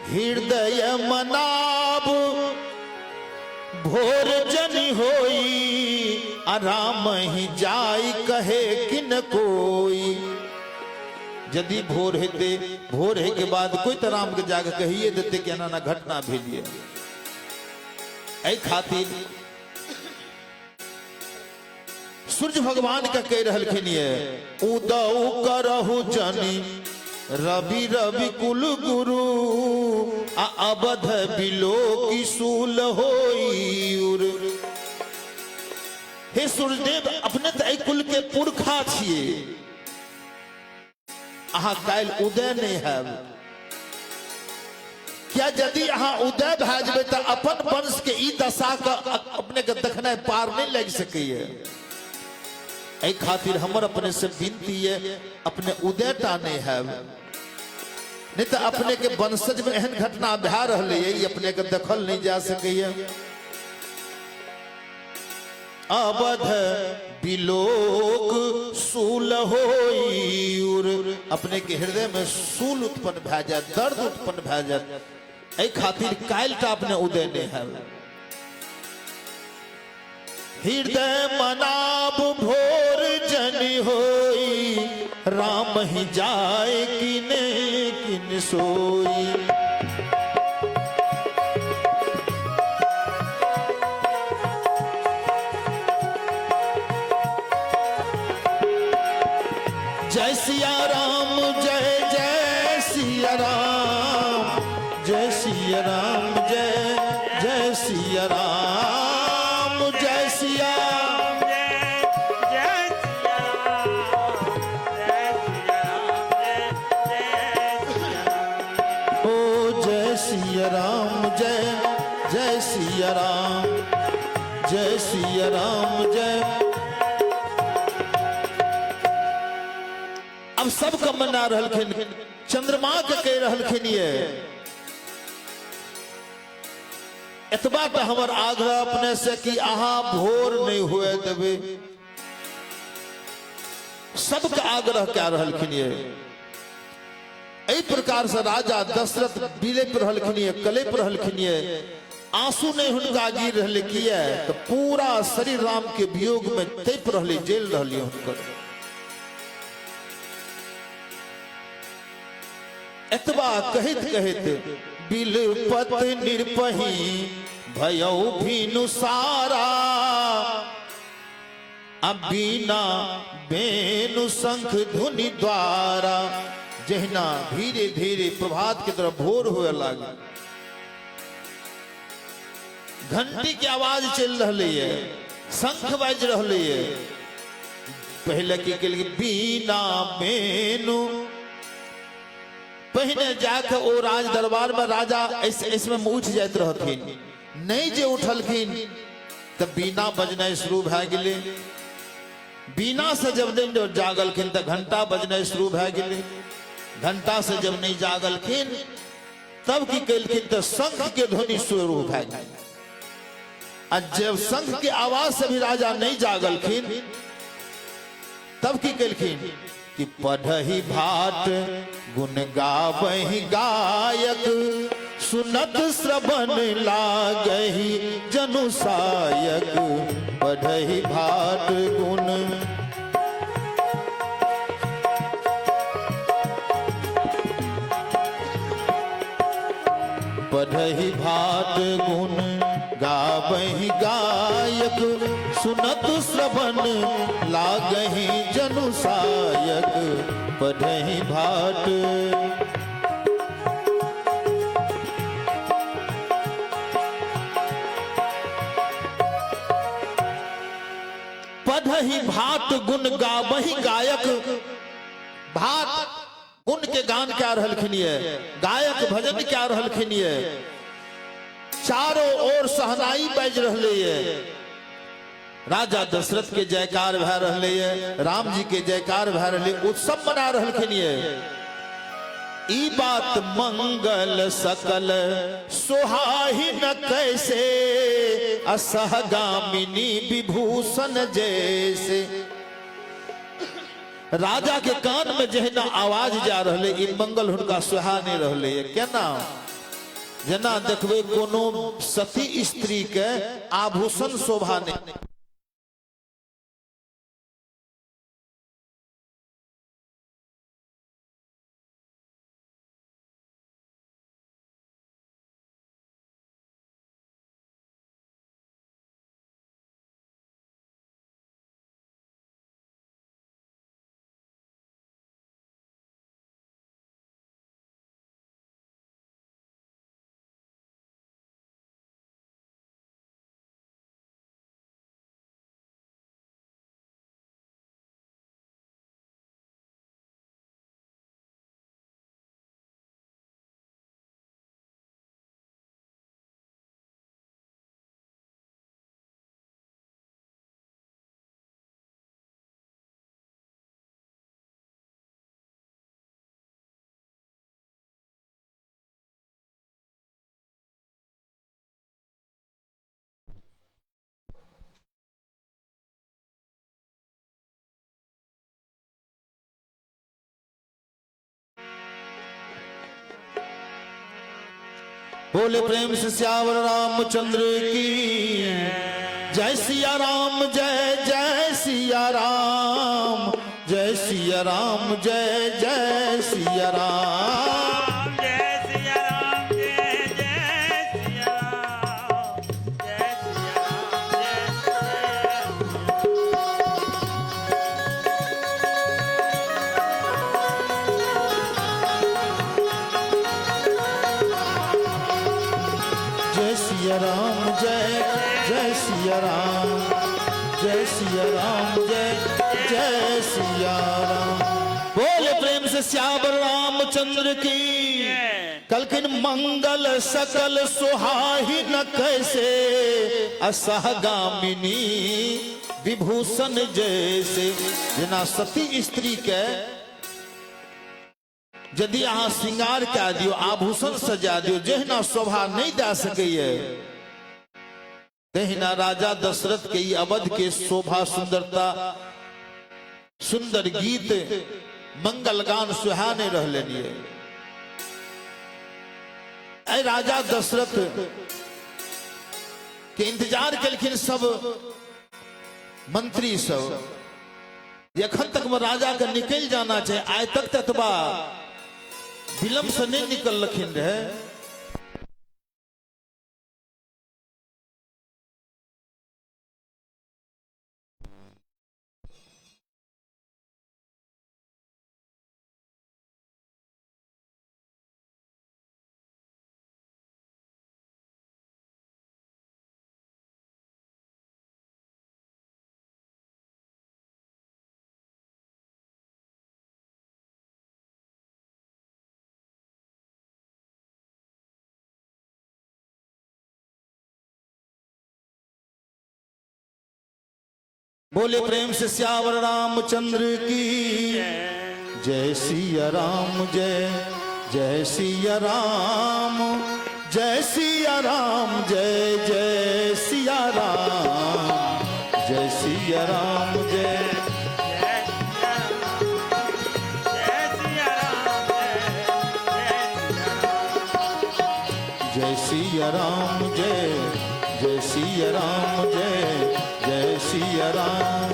हृदय मनाब भोर जनि होई, आराम ही जाई कहे किन कोई। यदि भोर हेते, भोर है के बाद कोई तो राम के जाके कहिए देते कि एना घटना भेलिए। ऐ खातिर सूर्य भगवान का कह रहलखिन ये उदऊ करहु जनि रवि रवि कुल गुरु, आ अबध बिलो की सूल होई। हे सूर्यदेव अपने तो कुल के पुरखा छिए, अहाँ काल उदय नहीं है। क्या यदि अहाँ उदय भै जेबै तो अपन वंश के ई दशा का अपने के देखना पार नहीं लग सकैए। ऐ खातिर हमर अपने से विनती है अपने उदय टा नहीं है, नहीं तो अपने के वंशज में एहन घटना भै रहले है अपने के देखल नहीं जा सकैए। अवध बिलोक सूल होई, अपने के हृदय में सूल उत्पन्न भै जाए, दर्द उत्पन्न भै जाए। ऐ खातिर काल टा अपने उदय नहीं है। हृदय मनाब भोर जनि होई, राम ही जाए किने किन सोई। जय सिया राम जय जय सिया राम, जय सिया राम जय जय सिया राम, जय सिया राम जय जय सिया राम, जय सिया राम जय। अब सबका मना रहलखिन, चंद्रमा के कह रहलखिन ये एतबा तो हमर आग्रह अपने से कि अहाँ भोर नहीं हुए देवे। सबका आग्रह क्या रहलखिन ये। एहि प्रकार से राजा दशरथ बिलप रहलखिन, कलेप रहलखिन, आंसू नहीं हुनका गिर रहले किए तो पूरा शरीर राम के वियोग में तप रहले, जेल रहले हुनकर। एतबा कहत कहत बिलपत निरपही भयौ भीनु सारा, अब बीना बेनु शंख धुनि द्वारा। जहिना धीरे धीरे प्रभात की तरफ भोर हुए लगे, घंटी की आवाज चल रही है, शंख बज रही है। पहले की के लिए बीना बेनु, पहले जाकर ओ राज दरबार में राजा इसमें उठ जाते रहथिन, नहीं जे उठलखिन तब बीना बजना शुरू भै गेलै। बीना से जब नहीं जागलखिन तो घंटा बजना शुरू भै गेलै। घंटा से जब नहीं जागलखिन तब की कलखिन तो शंख के ध्वनि शुरू भए गेल। आ जब शंख के आवाज से भी राजा नहीं जागलखिन तब की कलखिन कि पढ़ही भाट गुण गावही गायक, सुनत श्रवण लागही जनु सायक। पढ़ही भाट गुण पढ़ही भाट गुण गावही गायक, सुनत श्रवण लागही जनु सायक। पढ़ही भाट पढ़ही भाट गुण गावही गायक। भाट गुण के गान क्या रहलखिन ये, गायक भजन क्या रहलखिन ये, चारों ओर सहनाई बज रहले ये। राजा दशरथ के जयकार भै रहले ये, राम जी के जयकार भै रहले, उत्सव मना रहलखिन ये। ई बात मंगल सकल सुहाही न कैसे, असहगामिनी विभूषण जैसे। राजा के कान में जहना आवाज जा रहले, ई मंगल हुनका सुहा नहीं रहले। केना जना देखबे कोनो सती स्त्री के आभूषण शोभा नहीं। बोले प्रेम से सियावर रामचंद्र की जय। सिया राम जय जय सिया राम, जय सिया राम जय जय सिया राम, जय सिया राम जय जय सिया राम, जय सिया राम जय सिया राम जय जय सिया राम, जय सिया राम जय जय सिया राम। बोले प्रेम से सियावर रामचंद्र की। कलकिन मंगल सकल सुहाही न कैसे, असहगामिनी विभूषण जैसे। जना सती स्त्री के यदि अहाँ श्रृंगार क्या दियो, आभूषण सजा दियो, जहिना शोभा नहीं दे सकैए, तहिना राजा दशरथ के अवध के शोभा सुंदरता, सुंदर गीत मंगल गान सुहाने रहले। ऐ राजा दशरथ के इंतजार केलखिन सब मंत्री सब, एखन तक में राजा के निकल जाना चाहिए, आइ तक ततबा विलंब से नहीं निकलखिन रहे। बोले प्रेम से सियावर रामचंद्र की जय। सिया राम जय जय सिया राम, जय सिया राम, जय जय सिया राम, जय सिया राम, जय जय सिया राम, जय जय सिया राम, जय जय सिया राम।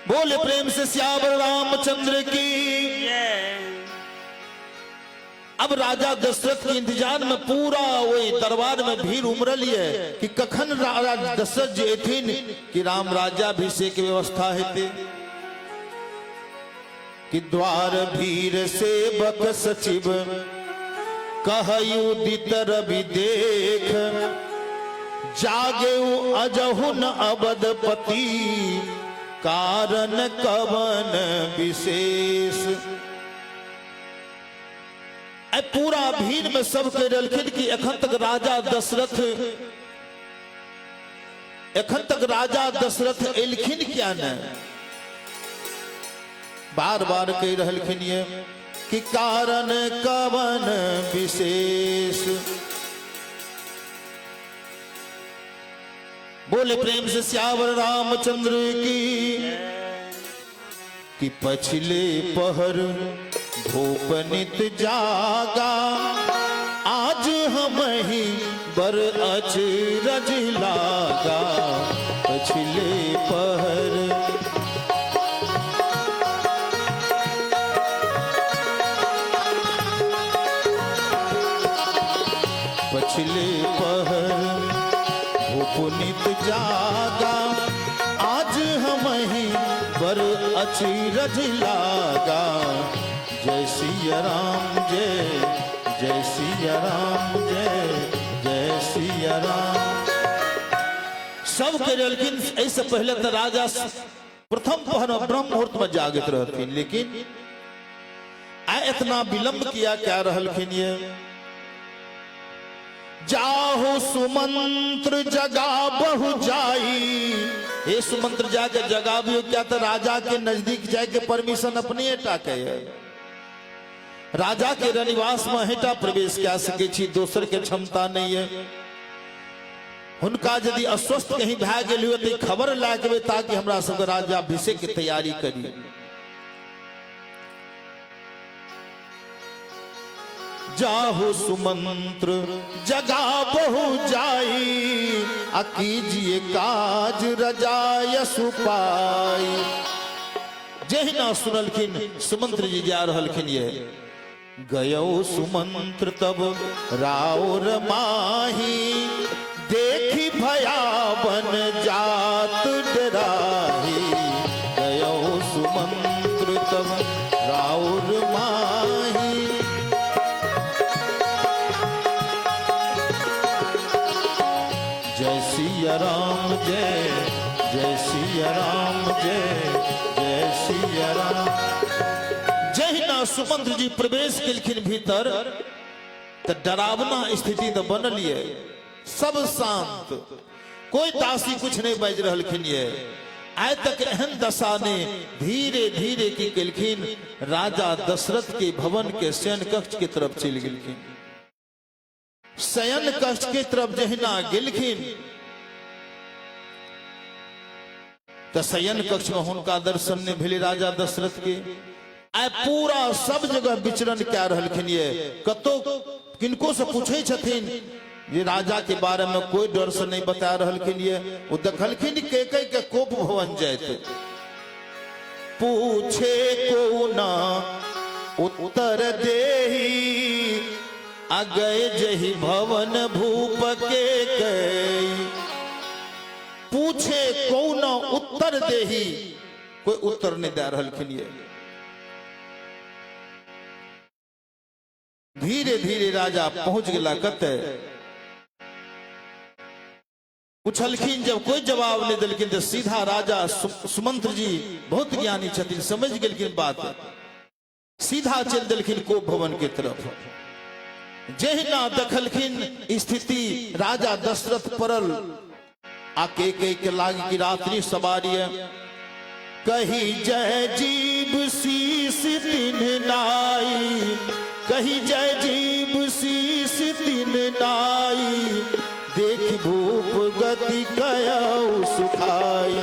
बोले प्रेम से सियावर रामचंद्र की। अब राजा दशरथ के इंतजार में पूरा वही दरबार में भीड़ उमरल है कि कखन राजा दशरथ जी एथिन कि राम राज्याभिषेक की व्यवस्था हेते। कि द्वार भीर सेवक सचिव कहयु दित रवि देख, जागे अजहुन अवधपति कारण कवन विशेष। पूरा भीड़ में सब कह रखिन कि एखन तक राजा दशरथ एलखिन क्या न। बार बार कह रहलखिन ये कि कारण कवन विशेष। बोले प्रेम से सियावर रामचंद्र की। कि पछले पहर भूप नित जागा, आज हम ही बर अचरज लागा। पछले पहर पछले पहर भूप नित जागा, आज हम ही बर अचरज लागा। जय सिया राम, जय जय सिया राम, जय जय सिया राम। सब के लेकिन ऐसे पहले तो राजा प्रथम पहर ब्रह्म मुहूर्त में जागत रहथिन, लेकिन आ इतना विलंब किया क्या रहलखिन ये। जाहो सुमंत्र जगा बहु जाई। ये सुमंत्र जाके जगाबियो क्या तो राजा के नजदीक जाके परमिशन अपने टाके है। राजा के रनिवास में हेटा प्रवेश क्या सके छी, दोसर के क्षमता नहीं है। हुनका यदि अस्वस्थ कहीं भए गेल हुए तो खबर लाके ताकि हमरा सब राज्याभिषेक की तैयारी करी। जाहु सुमंत्र जगा बहु जाई, कीजिए काज रजाय सुपाई। जहिना सुनलखिन सुमंत्र जी जा रहलखिन ये। गयो सुमंत्र तब राउर माही, देखी भयावन जात डराही। गयो सुमंत्र तब राउर माही, जय सिया राम, जय जय सिया राम, जय जय सिया राम। जहिना सुमंत्र जी प्रवेश केलखिन भीतर तो डरावना स्थिति तो बनल है। सब शांत, कोई दासी कुछ नहीं बाज रहलखिन ये। आय तक एहन दशा ने धीरे धीरे की केलखिन राजा दशरथ के भवन के शयन कक्ष की तरफ चल गेलखिन। शयन कक्ष की तरफ जहिना गेलखिन तो शयन कक्ष में हुनका दर्शन ने भेले राजा दशरथ के। आय पूरा सब जगह विचरण क्या रहलखिन ये। कतो किनको से पूछे छथिन ये राजा के बारे में, कोई डर से नहीं बता रहलखिन ये। वो देखलखिन के कोप भवन जाते। पूछे को ना उत्तर देही, अगय जही भवन भूप के कई। पूछे कौन उत्तर देही, कोई उत्तर नहीं दे रहलखिन ये। धीरे धीरे राजा पहुंच गया कते। पूछलखिन जब कोई जवाब नहीं दिलखिन तो सीधा राजा सुमंत्र जी बहुत ज्ञानी छथिन, समझ गेलखिन बात। सीधा चल दिलखिन कोप भवन के तरफ। जहिना देखलखिन स्थिति राजा दशरथ परल आके के लागी की रात्रि सवारी। कही जय जीव जीव शीस तिन नाई, कही जय जीव शीस तिन नाई, देख भूप गति कयऊ सुखाई।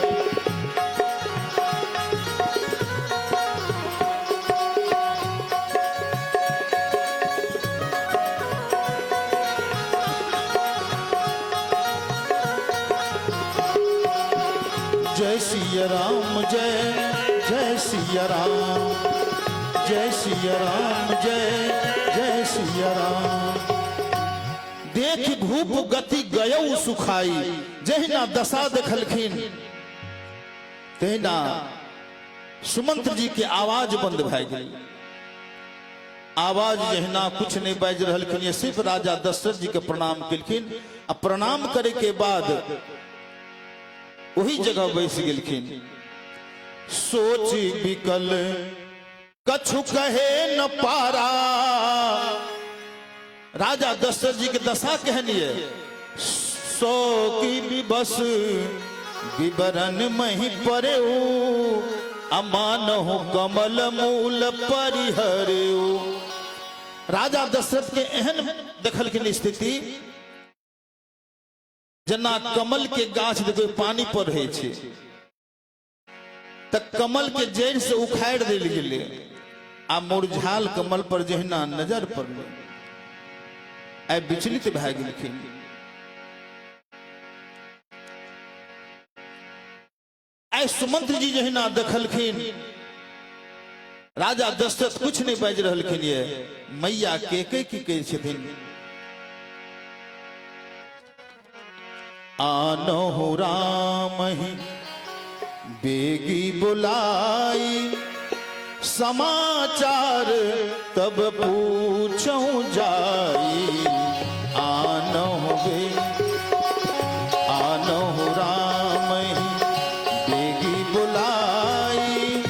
जय सिया राम जय सिया राम, जय सिया राम जय सिया राम। देख भूप गति गयऊ सुखाई, जहिना दशा देखलखिन तहिना सुमंत जी के आवाज बंद भए गेल। आवाज जहिना कुछ नहीं बाज रहलखिन, सिर्फ राजा दशरथ जी के प्रणाम केलखिन। आ प्रणाम करे के बाद वही जगह बैस गेलखिन। सोच विकल कछु कहे न पारा, राजा दशरथ जी के दशा कहनिए। सो की विबस विवरण मही परे, अमान हो कमल मूल परिहरेऊ। राजा दशरथ के एहन देखलखिन स्थिति, जना कमल के गाछ देखो पानी पर रहे छे, त कमल के जड़ से उखाड़ देल गेले, आ मुरझाल कमल पर जहिना नजर पड़ले, आइ विचलित भए गेलखिन। आइ सुमंत जी जहिना देखलखिन, राजा दशरथ कुछ नहीं बाज रहलखिन। ये मैया के की कहै छथिन, आनहु राम ही बेगी बुलाई, समाचार तब पूछूं जाई। आनहु राम ही बेगी बुलाई,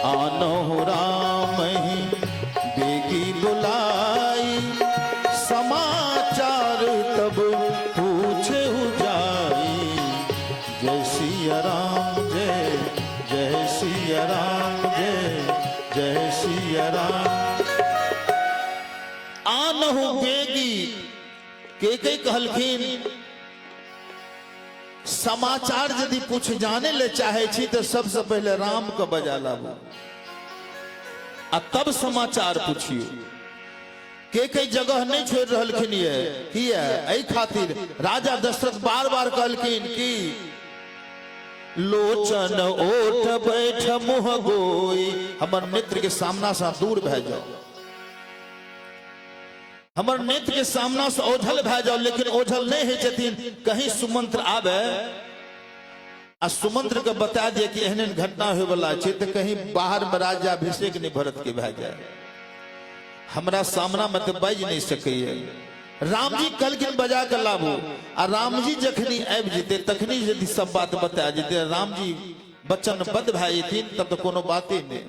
आनहु राम ही बेगी बुलाई, समाचार तब पूछे जाई। जय सिया राम जय सिया राम जय सिया राम। आनहु बेगी के कहलखिन, समाचार यदि कुछ जाने ले चाहे छी तो सबसे पहले राम को बजा लाबू, आ तब समाचार पूछियो। के जगह नहीं छोड़ रहलखिन। ये किया एहि खातिर राजा दशरथ बार बार कहलखिन कि लोचन ओठ बैठ मुह गोई, हमर नेत्र के सामना से दूर भए जाओ, हमर नेत्र के सामना से ओझल भए जाओ। लेकिन ओझल नहीं है छथिन, कहीं सुमंत्र आवे आ सुमंत्र के बता दिए कि एहन घटना होय वाला छै, तो कहीं बाहर में राजा अभिषेक नहीं भरत के भए जाए, हमरा सामना में तो बाज नहीं सकैए। राम जी कहलखिन बजा के लाबू, आ राम जी जखनी आबि जेते तखनी यदि सब बात बता जेते, राम जी वचनबद्ध भए जेथिन, तब तो कोनो बाते नहीं।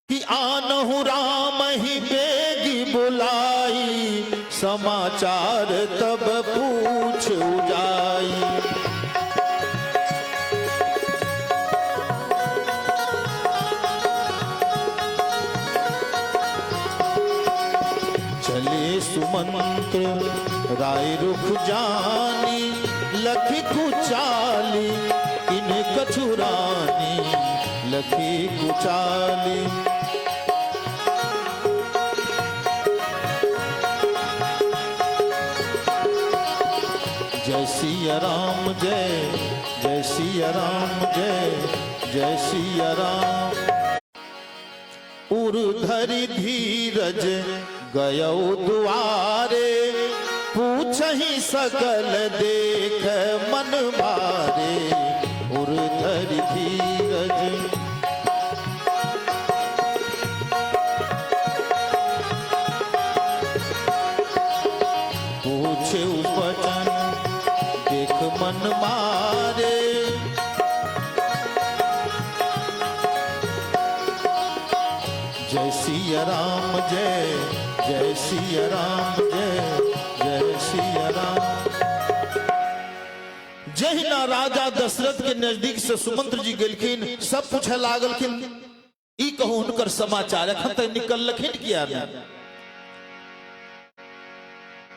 कि आनहु राम ही बेगी बुलाई, समाचार तब पूछ जाई। चले सुमंत्र राय रुख जानी, लखी कुचाली इन कछुरानी, लखी कुचाली। जय सिया राम जय सिया राम जय सिया राम। उर्धरि धीरज गयौ दुआरे, पूछहि सकल देख मन भारे। उर्धरि धीरज पूछे वचन देख मन मारे। जय सिया राम जय सिया राम जय सिया राम। जहिना राजा दशरथ के नजदीक से सुमंत्र जी गेलखिन, सब पूछे लागलखिन ई कहू हुनकर समाचार, एखन तक निकलखिन किया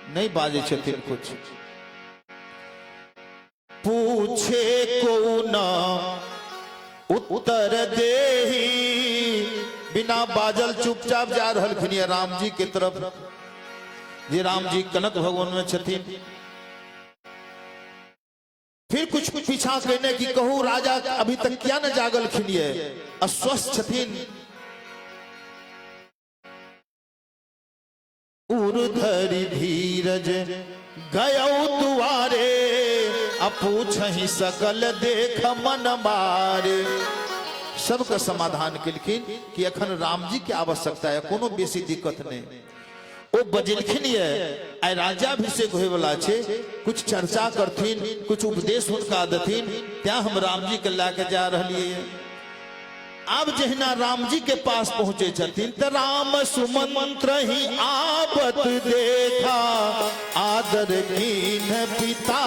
नहीं बाजे छथिन कुछ। पूछे को ना उत्तर देही, बिना बाजल चुपचाप जा रहलखिन राम जी के तरफ, जे राम जी कनक भवन में छथिन। फिर कुछ पीछा कहने की कहू राजा अभी तक क्या न जागलखिन, ये अस्वस्थ छथिन। उर्धरि धीरज गयो दुआरे, अपूछहि सकल देख मन मारे। सबका समाधान केलखिन कि अखन राम जी के आवश्यकता है, कोनो बेसी दिक्कत नहीं। ओ बजलखिन ये आइ राजाभिषेक होय वाला छे, कुछ चर्चा करथिन, कुछ उपदेश हुनका देथिन, त्या हम राम जी के लाके जा रहलिए। अब जहिना राम जी के पास पहुंचे छथिन त राम सुमंत्र ही आबत देखा, आदर कीन पिता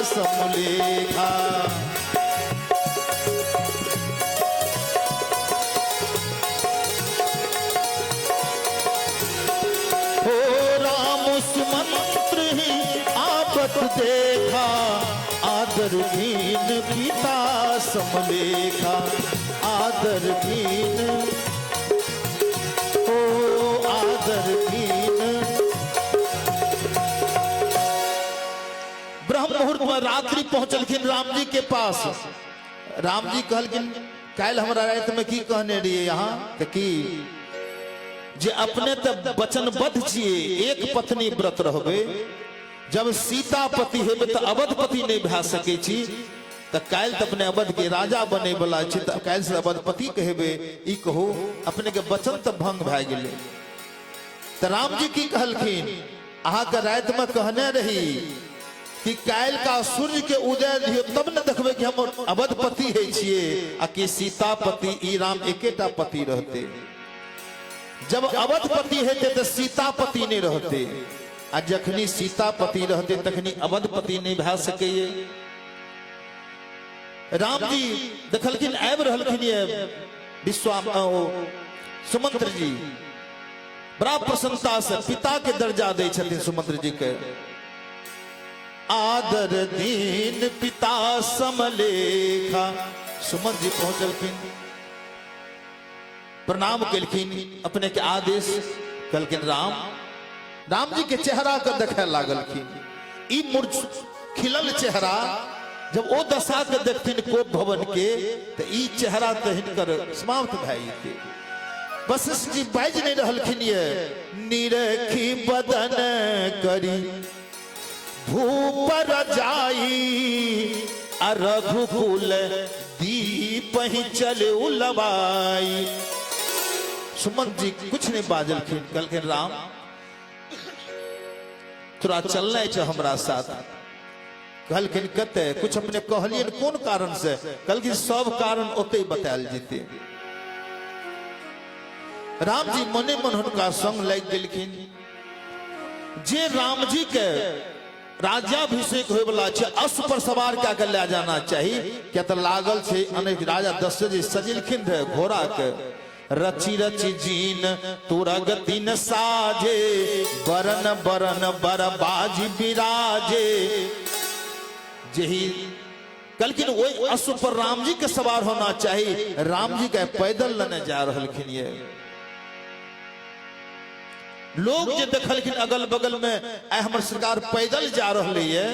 समलेखा। हो राम सुमंत्र ही आबत देखा, आदर कीन पिता समलेखा। आदर कीन, ओ आदर कीन। ब्रह्म मुहूर्त में रात्रि पहुंचलखिन राम जी के पास। राम जी कहलखिन काल हमरा रात में की कहने रहिए यहाँ कि जे अपने तब वचनबद्ध छिए, एक पत्नी व्रत रहबे, जब सीतापति हेबे तो अवधपति नहीं भा सके छी, तो काल तो अपने अवध के राजा बने वाला छी, तो काल से अवधपति कहबे, ई कहो अपने के वचन तो भंग भा गेले। तो राम जी की कहलखिन अहा के रात में कहने रही कि काल का सूर्य के उदय दियो तब न देखबे कि हम अवधपति है छिए, आ कि सीतापति ई राम एकेटा पति रहते। जब अवधपति हेते तो सीतापति नहीं रहते, आ जखनी सीतापति रहते तखनी अवधपति नहीं भा सके। राम जी देखलखिन आबि रहलखिन ये सुमंत्र जी, बड़ा प्रसन्नता से पिता के दर्जा दे छथिन सुमंत्र जी के। आदर दीन पिता समलेखा। सुमंत्र जी पहुंचलखिन, प्रणाम केलखिन, अपने के आदेश कहलखिन राम। राम जी के चेहरा के देखे लागलखिन, ई खिलल चेहरा जब ओ दशा के देखथिन कोप भवन के, तो ई चेहरा तो हिनकर समाप्त भए जेतै। वशिष्ठ जी बाज नहीं रहलखिन ये, निरखी बदन करी भूप रजाई, आ रघुकुल दीप ही चले उलवाई। सुमंत जी कुछ नहीं बाजलखिन, कहलखिन राम तोरा चलना है हमरा साथ। कहलखिन कते कुछ अपने कहलियन कौन कारण से? कहलखिन सब कारण ओते बतायल जेते। राम जी मने मन हुनका संग लग गेलखिन। जे राम जी के राज्याभिषेक होय वाला छै, अश्व पर सवार क्या के ले जाना चाहिए, क्या तो लागल छै अनेक राजा दशरथ जी सजिलखिन रहे घोड़ा के। रची रची जीन तुरा गति न साजे, बरन बरन बरबाजी विराजे। जही कलकिन वही अश्व पर राम जी के सवार होना चाहिए, राम जी का पैदल लने जा रहलखिन। ये लोग जे देखलखिन अगल बगल में आय हमर सरकार पैदल जा रहले ये,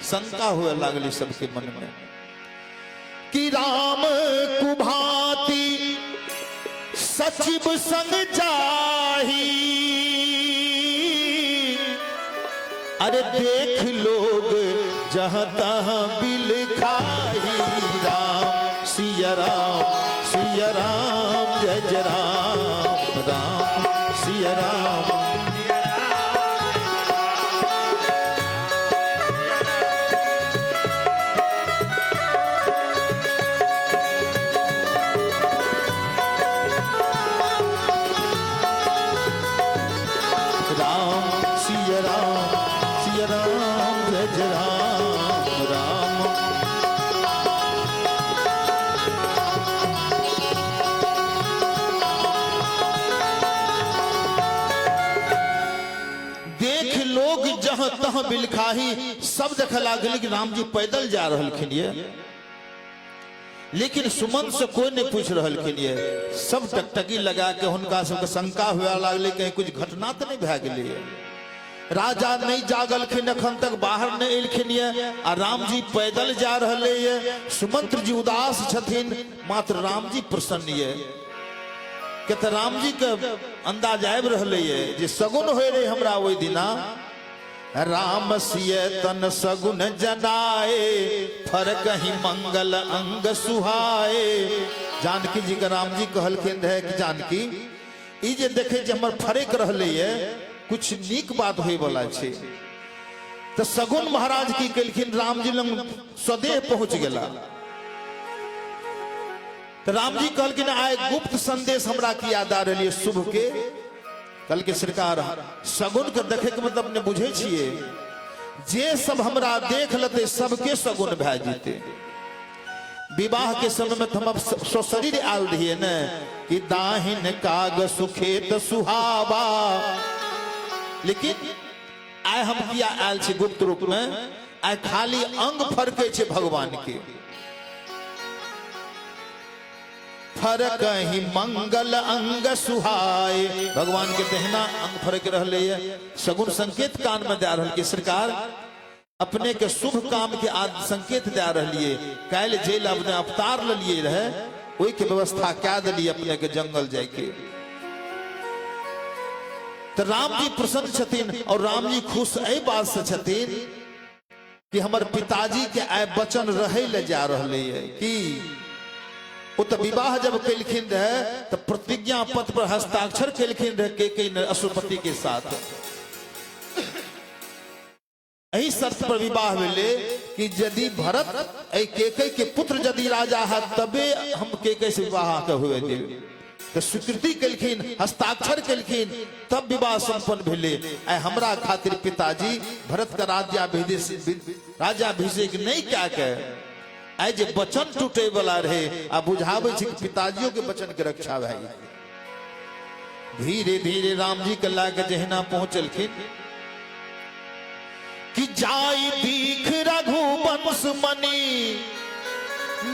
शंका हुए लागली सबके मन में कि राम कुभाती सचिव संग जाही। अरे देख लोग जहां तहां बिल खाही। राम सिया राम सिया राम जय जय राम, राम सिया राम। राम सिया राम सिया राम तह बिलखाही, सब देखे लागल कि राम जी पैदल जा रहलखिन ये, लेकिन सुमन से कोई नहीं पूछ रहलखिन ये। सब टकटकी लगा के हुनका सबके शंका हुआ लागले कहीं कुछ घटना तो नहीं भए गेलै। राजा नहीं जागलखिन, अखन तक बाहर नहीं एलखिन ये, आ राम जी पैदल जा रहे ये। सुमंत्र जी उदास छथिन, मात्र राम जी प्रसन्न ये। कहते राम जी के अंदाज आबि रहे ये जे सगुन होय रहे हमरा ओहि दिना। राम सिय तन सगुन जनाए, फर कहीं मंगल अंग सुहाए। जानकी जी के राम जी कहलखिन रहे कि जानकी ई जे देखे जे हमर फरक रहले ये, कुछ नीक बात होय वाला छे। तो सगुन महाराज की केलखिन, राम जी लंग स्वदेह पहुंच गेला। तो राम जी कहलखिन आय गुप्त संदेश हमरा की याद आ रही शुभ के। कल के सरकार सगुन के देखे के मतलब ने बुझे छिए, जे सब हमरा देख लेते सबके सगुन भए जेते। विवाह के समय में हम सशरीर आल रहिए न कि दाहिन काग सुखेत सुहावा, लेकिन आय हम किया आयल छे गुप्त रूप में, आय खाली अंग फरके छे भगवान के। फर कहीं मंगल अंग सुहाए, भगवान के दहना अंग फरक रहले ये। सगुन संकेत कान में दे रहल कि सरकार अपने के शुभ काम के आज संकेत दे रहलिए। काल जेल अपने अवतार लिए रहे, ओई के व्यवस्था क्या दिलिए अपने के जंगल जाके। तो राम जी प्रसन्न छथिन, और राम जी खुश एहि बात से छथिन कि हमर पिताजी के आय वचन रहे ले जा रहले ये कि वो तो विवाह जब कैलखिन रहे तो प्रतिज्ञा पत्र पर हस्ताक्षर कैलखिन रहे के अश्वपति के साथ। यही शर्त पर विवाह भेले कि यदि भरत केकई के पुत्र यदि राजा है तबे हम केकई से विवाह के हुए दे। तो स्वीकृति कैलखिन, हस्ताक्षर कैलखिन, तब विवाह संपन्न भेले। आय हमरा खातिर पिताजी भरत का राज्याभिषेक नहीं क्या के, आय जे वचन टूटे वाला रहे आ बुझावे छे कि पिताजियों के वचन के रक्षा भाई। धीरे धीरे राम जी के लाके जहना पहुंचलखिन कि जाई दीख रघुवंश मणि,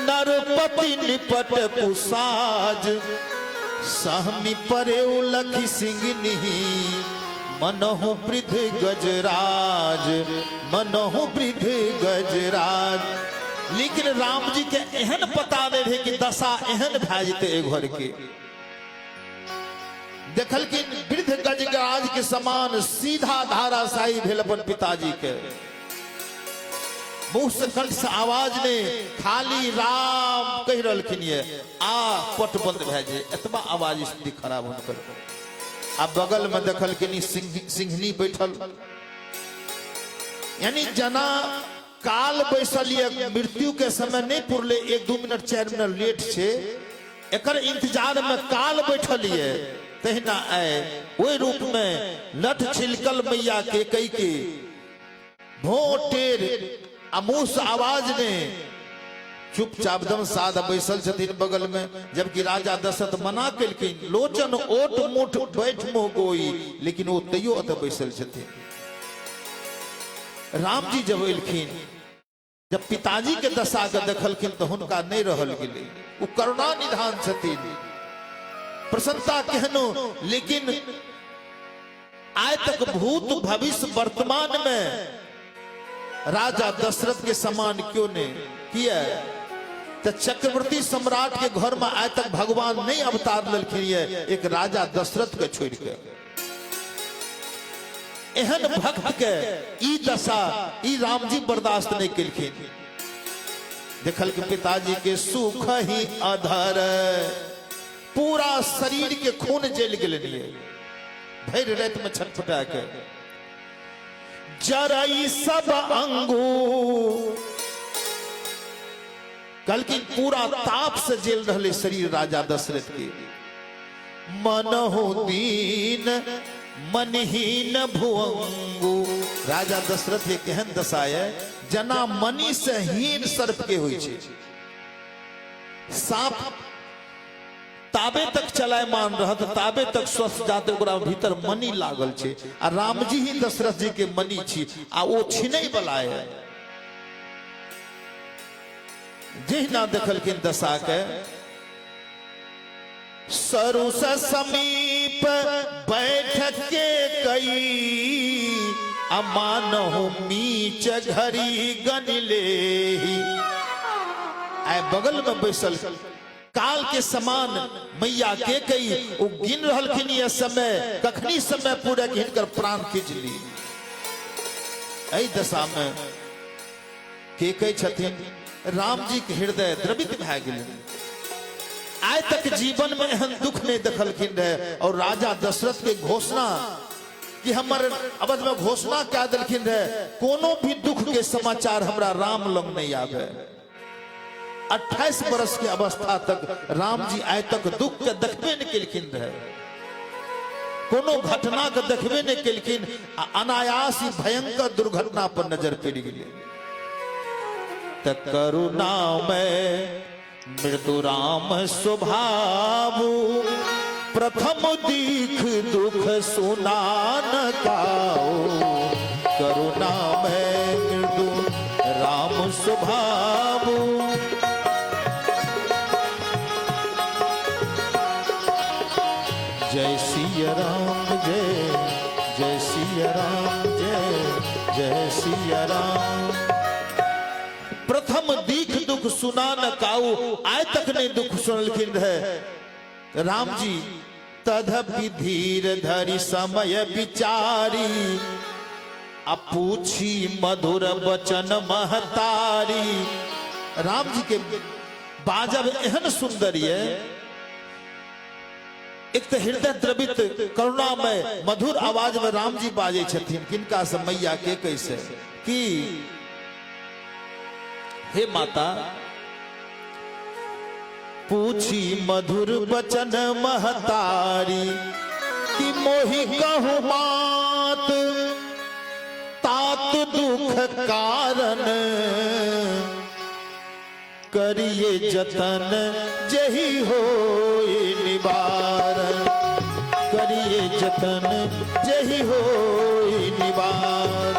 नरपति निपट कुसाज। सहमी परे लखी सिंहनी, मनहु वृद्ध गजराज, मनहु वृद्ध गजराज। लेकिन राम जी के एहन पता नहीं रहे कि दशा एहन भए जेते घर के। देखल कि वृद्ध गजराज के समान सीधा धाराशाही भेल अपन पिताजी के। मुंह से कंठ से आवाज ने खाली राम कह रहलखिन ये, आ पट बंद भए जे, एतबा आवाज स्थिति खराब होने पर। आ बगल में देखल कि सिंहनी बैठल, यानी जना काल बैसल ये, मृत्यु के समय नहीं पुरले, 1-2 मिनट 4 मिनट लेट छे, एकर इंतजार में काल बैठल ये। तहिना आए वही रूप में लठ छिलकल मैया के कई के भोटेर अमूस आवाज ने चुपचाप दम साध बैसल छथिन बगल में। जबकि राजा दशरथ मना केलखिन, लोचन ओट मुठ बैठ मोह गोई, लेकिन वो तैयो अत बैसल छथिन। राम जी जब एलखिन, जब पिताजी के दशा के देखलखिन तो हुनका नहीं रहल गेलै। वो करुणा निधान छथिन, प्रसन्नता केहनो, लेकिन आज तक भूत भविष्य वर्तमान में राजा दशरथ के समान क्यों नहीं किया। तो चक्रवर्ती सम्राट के घर में आज तक भगवान नहीं अवतार लेलखिन ये, एक राजा दशरथ के छोड़ के। एहन भक्त के ई दशा ई राम जी बर्दाश्त नहीं केलखिन। देखल के पिताजी के सुख ही अधर, पूरा शरीर के खून जल गेलनिए, भर रात में छटपटा के। जरई सब अंगू, कल की पूरा ताप से जेल रहले शरीर राजा दशरथ के। मनहु दीन मनहीन भुअंगू, राजा दशरथ के केहन दशा है, जना मनी से हीन सर्प के हुई छे। सांप ताबे तक चलायमान रहत, ताबे तक स्वस्थ जाते ओकरा भीतर मनी लागल छे। आ राम जी ही दशरथ जी के मनी छी, आ वो छिनै वाला है। जहिना देखलखिन दशा के, सरु स समीप बैठ के कई, अमानहु मीच घड़ी गन लेहि। आय बगल में बैसल काल के समान मैया के कई वो गिन रहलखिन ये समय, कखनी समय पूरा हिनकर प्राण खींच ली। एहि दशा में के कई छथिन, राम जी के हृदय द्रवित भए गेल। आय तक जीवन में एहन दुख नहीं देखलखिन रहे। और राजा दशरथ के घोषणा कि हमर अवध में घोषणा क्या दिलखिन रहे, कोनो भी दुख के समाचार हमरा राम लंग नहीं आवे। 28 वर्ष के अवस्था तक राम जी आय तक दुख के देखबे नहीं केलखिन रहे, कोनो घटना के देखबे नहीं केलखिन। अनायास ही भयंकर दुर्घटना पर नजर पड़ गेलै। त करुणा में मृदु राम स्वभाव, प्रथम दीख दुख सुना न काओ। करुणा में मृदु राम स्वभाव, जय सिया राम जय, जय सिया राम जय, जय सिया राम। प्रथम दीख दुख सुना न काऊ, आय तक नहीं दुख सुनलखिन रहे राम जी। तदपि धीर धरि समय विचारी, अपूछी मधुर वचन महतारी। राम जी के बाजब एहन सुंदर ये, एक तो हृदय द्रवित करुणा में मधुर आवाज में राम जी बाजे छथिन। किनका से, मैया के कैसे कि हे माता, पूछी मधुर वचन महतारी, कि मोहि कहु मात तात दुख कारण। करिए जतन जही होय निवारण, करिए जतन जही होय निवारण।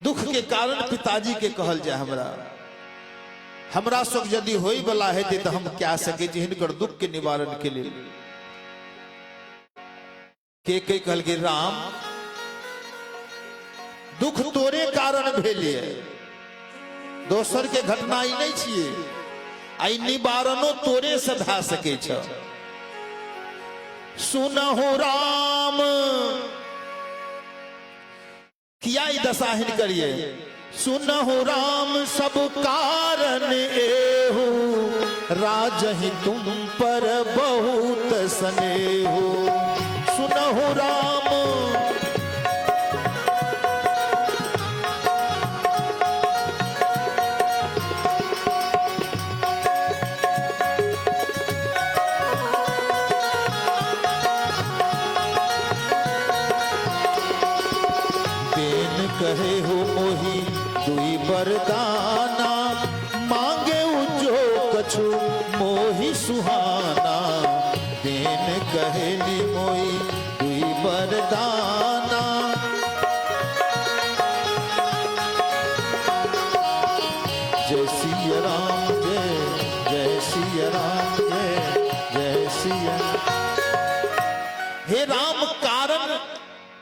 दुख के कारण पिताजी के कहल जाए, हमरा सब यदि होई वाला है तो हम क्या सके हिनकर दुख के निवारण के लिए। के कहल के राम, दुख तोरे कारण भेलिए, दोसर के घटना ही नहीं छिए। आई निवारणो तोरे से भा सके छ। सुनहु राम किया दशाहिन करिए, सुनहु राम सब कारण एहु, राजहि तुम पर बहुत स्नेहु। सुनहु राम कहे हो मोहि दुई वरदाना, मांगे जो कछु मोहि सुहाना। देन कहेली मोहि दुई वरदाना, जय सिया राम जय, जय सिया राम जय, जय सिया। हे राम, कारण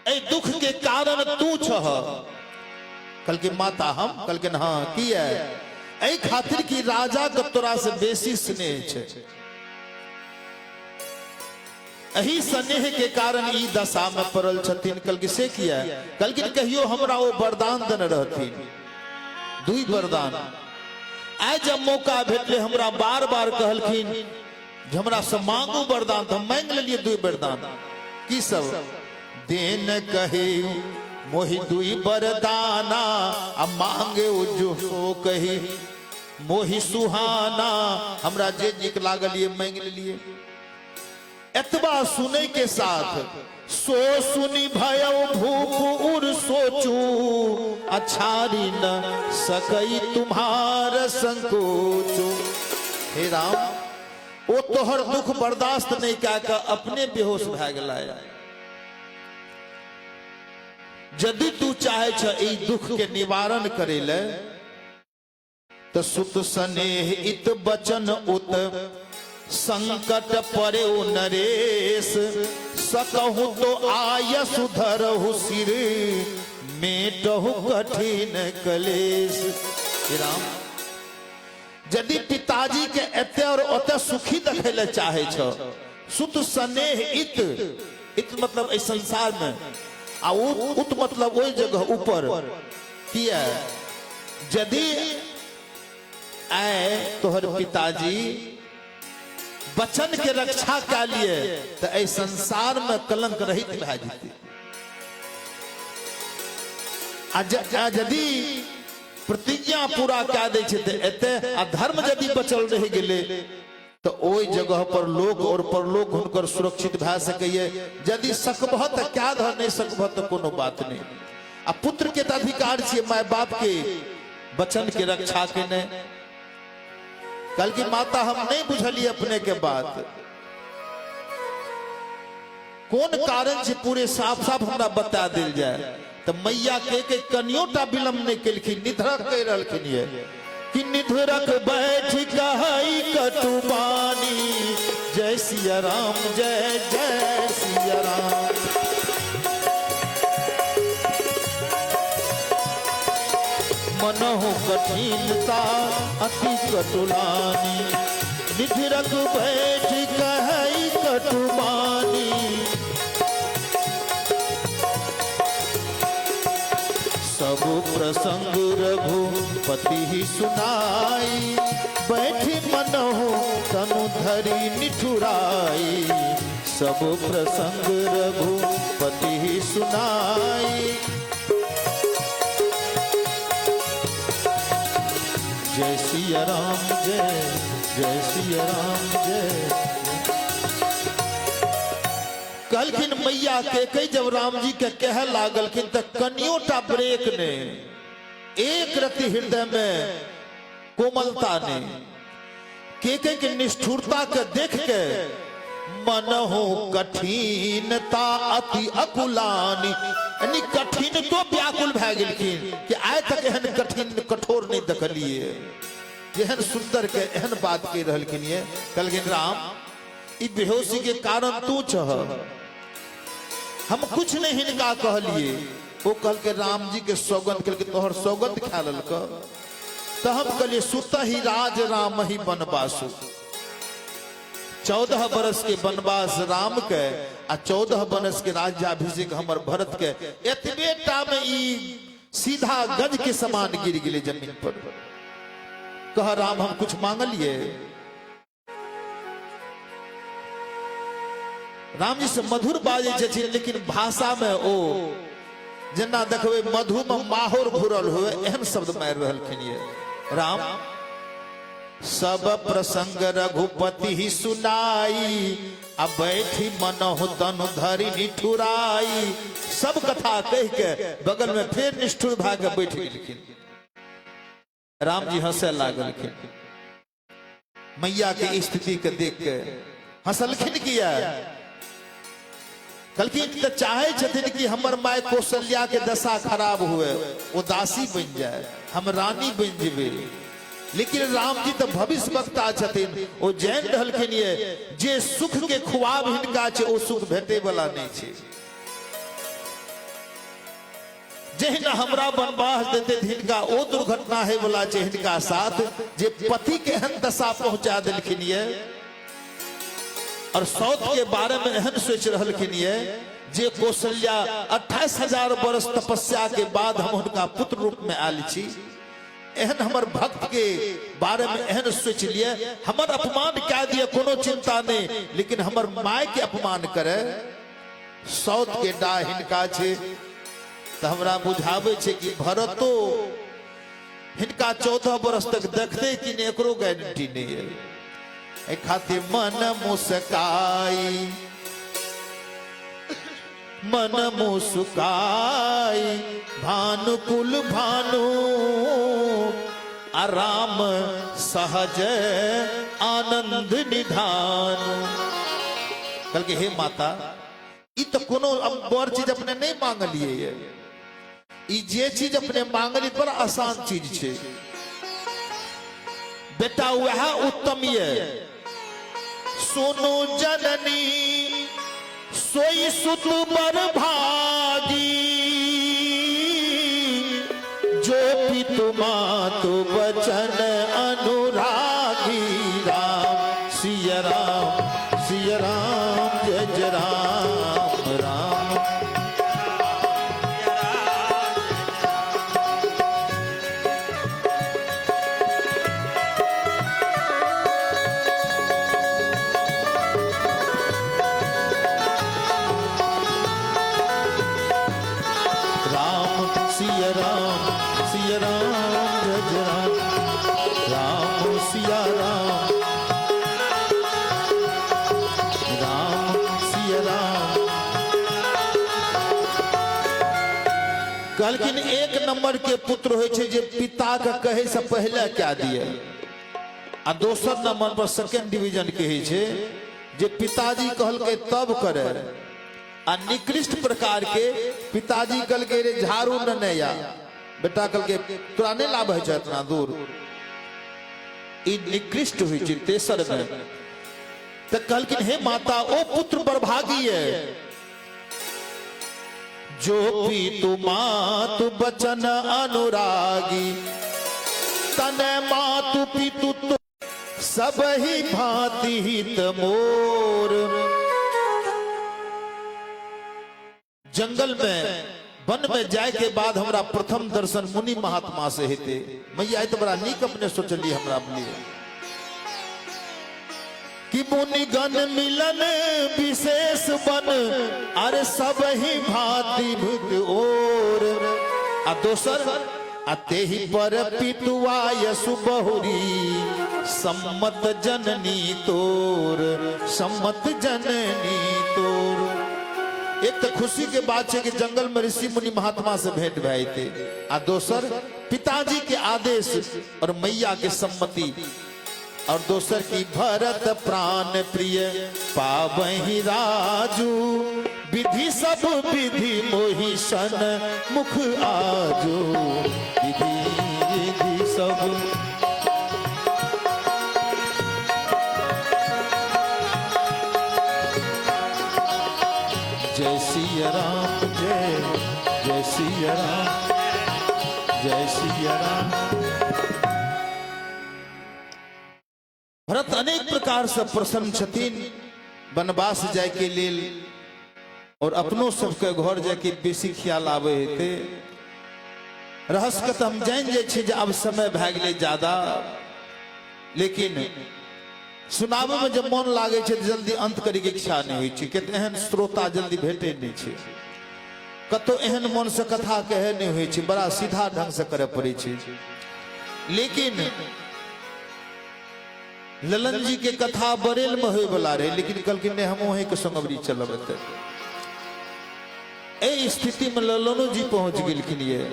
ए दुख के कारण तू छह। कल के माता हम, कल के हाँ की है, ऐ खातिर की राजा के तोरा से बेसी स्नेह छे। एही स्नेह के कारण ई दशा में पड़ल छथिन। कल के से किया, कल के कहियो हमरा वो वरदान देने रहथिन, दुई वरदान। आय जब मौका भेटले हमरा बार बार कहलखिन जे हमरा से मांगू वरदान, तो हम मांग लेलिए दुई वरदान। की सब? देन कहे मोहि दुई बरदाना आ मांगे जो सो कही मोहि सुहाना हमरा जे निक लागल ये मांग लिए। एतबा सुने के साथ सो सुनी भयो भूप उर सोचू अछारी न सकई तुम्हार संकोचो। हे राम ओ तोहर दुख बर्दाश्त नहीं क्या का अपने बेहोश भए गेला। यदि तू चाहे छ ई दुख के निवारण करे ले तो सुत स्नेह इत बचन उत संकट परे नरेश सकहु तो आय सुधरहु सिर मेटहु कठिन कलेश। राम यदि पिताजी के एते और ओते सुखी देखे ले चाहे छ सुत स्नेह इत मतलब इस संसार में आ उत मतलब वही जगह ऊपर किया यदि आए तोहर पिताजी बचन के रक्षा के लिए तो ऐ संसार में कलंक रहित भए जेतै। यदि प्रतिज्ञा पूरा कए दै छै तऽ एते अधर्म यदि बचल रह गेलै तो ओई जगह पर लोक और परलोक हुनकर सुरक्षित भए सकैए। यदि सकबह तऽ क्या धर नहीं सकबह तऽ कोनो बात नहीं। आ पुत्र के तऽ अधिकार छियै माय बाप के वचन के रक्षा केने। कल की माता हम नहीं बुझलिए अपने के बात कौन कारण से पूरे साफ साफ हमरा बता दिल जाए। तो मैया के कनियोटा विलम्ब नहीं केलखिन निधरक कह रहलखिन ये कि निधरक बैठ कहई कटुबानी जय सिया राम जय जय सिया राम। मनहु कठिनता अति कटुलानी निधरक बैठ कहई कटुबानी सब प्रसंग रघुपति ही सुनाई बैठी मनहु तनु धरी निठुराई। सब प्रसंग रघुपति ही सुनाई जय सिया राम जय सिया राम जय। कहलखिन मैया के कई जब राम जी के कह लागलखिन तो कनियोटा ब्रेक ने एक रति हृदय में कोमलता ने के निष्ठुरता के देख के मनहु कठिनता अति अकुलानी यानी कठिन तो व्याकुल भए गेलखिन कि आइ तक एहन कठिन कठोर नहीं देखलिए जेहन सुंदर के एहन बात कह रहलखिन ये। कहलखिन राम ई बेहोशी के कारण तू छह हम कुछ नहीं हिनका कहलिए। वो कल के राम जी के सौगंध कल के तोहर सौगंध खा ललक तो हम कहलिए सुत ही राज राम ही बनवासु। 14 बरस के वनवास राम के आ 14 बरस के राज्याभिषेक हमर भरत के एतबे टा में ई सीधा गज के समान गिर गेले जमीन पर। कह राम हम कुछ मांगलिए राम जी से मधुर बाजे छथिन लेकिन भाषा में ओ जना देखबे मधु में माहौर घुरल हुए एहन शब्द मार रहलखिन ये। राम सब प्रसंग रघुपति ही सुनाई अब बैठी मनहु तनु धरी निठुराई। सब कथा कह के बगल में फिर निष्ठुर भाग बैठ गेलखिन। राम जी हंसे लागलखिन मैया के स्थिति के देख के हंसलखिन किया। कलखिन तो चाहे छथिन कि हमर माय कौशल्या के दशा खराब हुए वो दासी बन जाए हम रानी बन जेबे। लेकिन राम जी तो भविष्य वक्ता छथिन वो जान रहलखिन ये जे सुख के खुआब हिनका छे ओ सुख भेटे वाला नहीं छे। जेहन हमरा वनवास देते हिनका ओ दुर्घटना है वाला छे हिनका साथ जे पति के एहन दशा पहुंचा देलखिन ये। और सौत के बारे में एहन सोच रहलखिन ये जे कौशल्या 28,000 बरस तपस्या के बाद हम उनका पुत्र रूप में आयल छी। एहन हमर भक्त के बारे में एहन सोच लिए हमर अपमान क्या दिए कोनो चिंता नहीं लेकिन हमर माय के अपमान करे। सौत के डा हिनका छे तो हमरा बुझावे छे कि भरतो हिनका 14 बरस तक देखते कि नहीं एकरो गारंटी नहीं है। ए खातिर मन मुस्काई भानुकुल भानु आराम सहज आनंद निधान। कल के हे माता ई तो कोनो अब बड़ चीज अपने नहीं मांगलिए ये, ई जे चीज अपने मांगली पर आसान चीज छे बेटा, वह उत्तम ये सोनो जननी सोई सुत बर भागी, जो पितु मातु बचन अनुरागी। राम सिया राम जय जय राम राम। सिया राम जय जय राम राम सिया राम सिया राम। कहलखिन एक नंबर के पुत्र होय छे जे पिता के कहे से पहले क्या दिए, आ दोसर नंबर पर सेकंड डिवीजन कहे छे जे पिताजी कहलके तब करे। आ निकृष्ट प्रकार के पिताजी कल के रे झाड़ू न नया बेटा कल के तोरा नहीं लाभ है इतना दूर, ई निकृष्ट हुई छे। तेसर में तो कहलखिन हे माता ओ पुत्र बरभागी है, जो पितु मातु बचन अनुरागी, तने मातु पितु तो सब ही भांति हित मोर। जंगल में वन में जाए के बाद हमरा प्रथम दर्शन मुनि महात्मा से हेते। मैया तो बड़ा नीक अपने सोचली हमरा लिए कि मुनि गण मिलन विशेष बन, अरे सब ही भांति भूत और। आ दोसर अते ही पर पितुआय सुबहुरी, सम्मत जननी तोर सम्मत जननी तोर। एक तो खुशी के बात है कि जंगल में ऋषि मुनि महात्मा से भेंट भई थे, आ दोसर पिताजी के आदेश और मैया के सम्मति, और दोसर की भरत प्राण प्रिय पावहि राजू, विधि सब विधि मोहि सन मुख आजो। विधि सब जय सिया राम जय सिया राम जय सिया राम। भरत अनेक प्रकार से प्रसन्न छथिन वनवास जाय के लेल, और अपनो सबके घर जाके बेसी ख्याल आवे हेते। रहस्य के तो हम जान जाय छी जे अब समय भए गेलै ज्यादा, लेकिन सुनावे में जब मन लागे छे जल्दी अंत करे के इच्छा नहीं हुई छे। कहते एहन श्रोता जल्दी भेटे नहीं छे, कतो एहन मन से कथा कहे नहीं हुई छे, बड़ा सीधा ढंग से करे पड़े छे। लेकिन ललन जी के कथा बरेल में होय वाला रहे, लेकिन कल के हम वहीं के संगबरी चलब। ए स्थिति में ललनो जी पहुंच गेलखिन ये,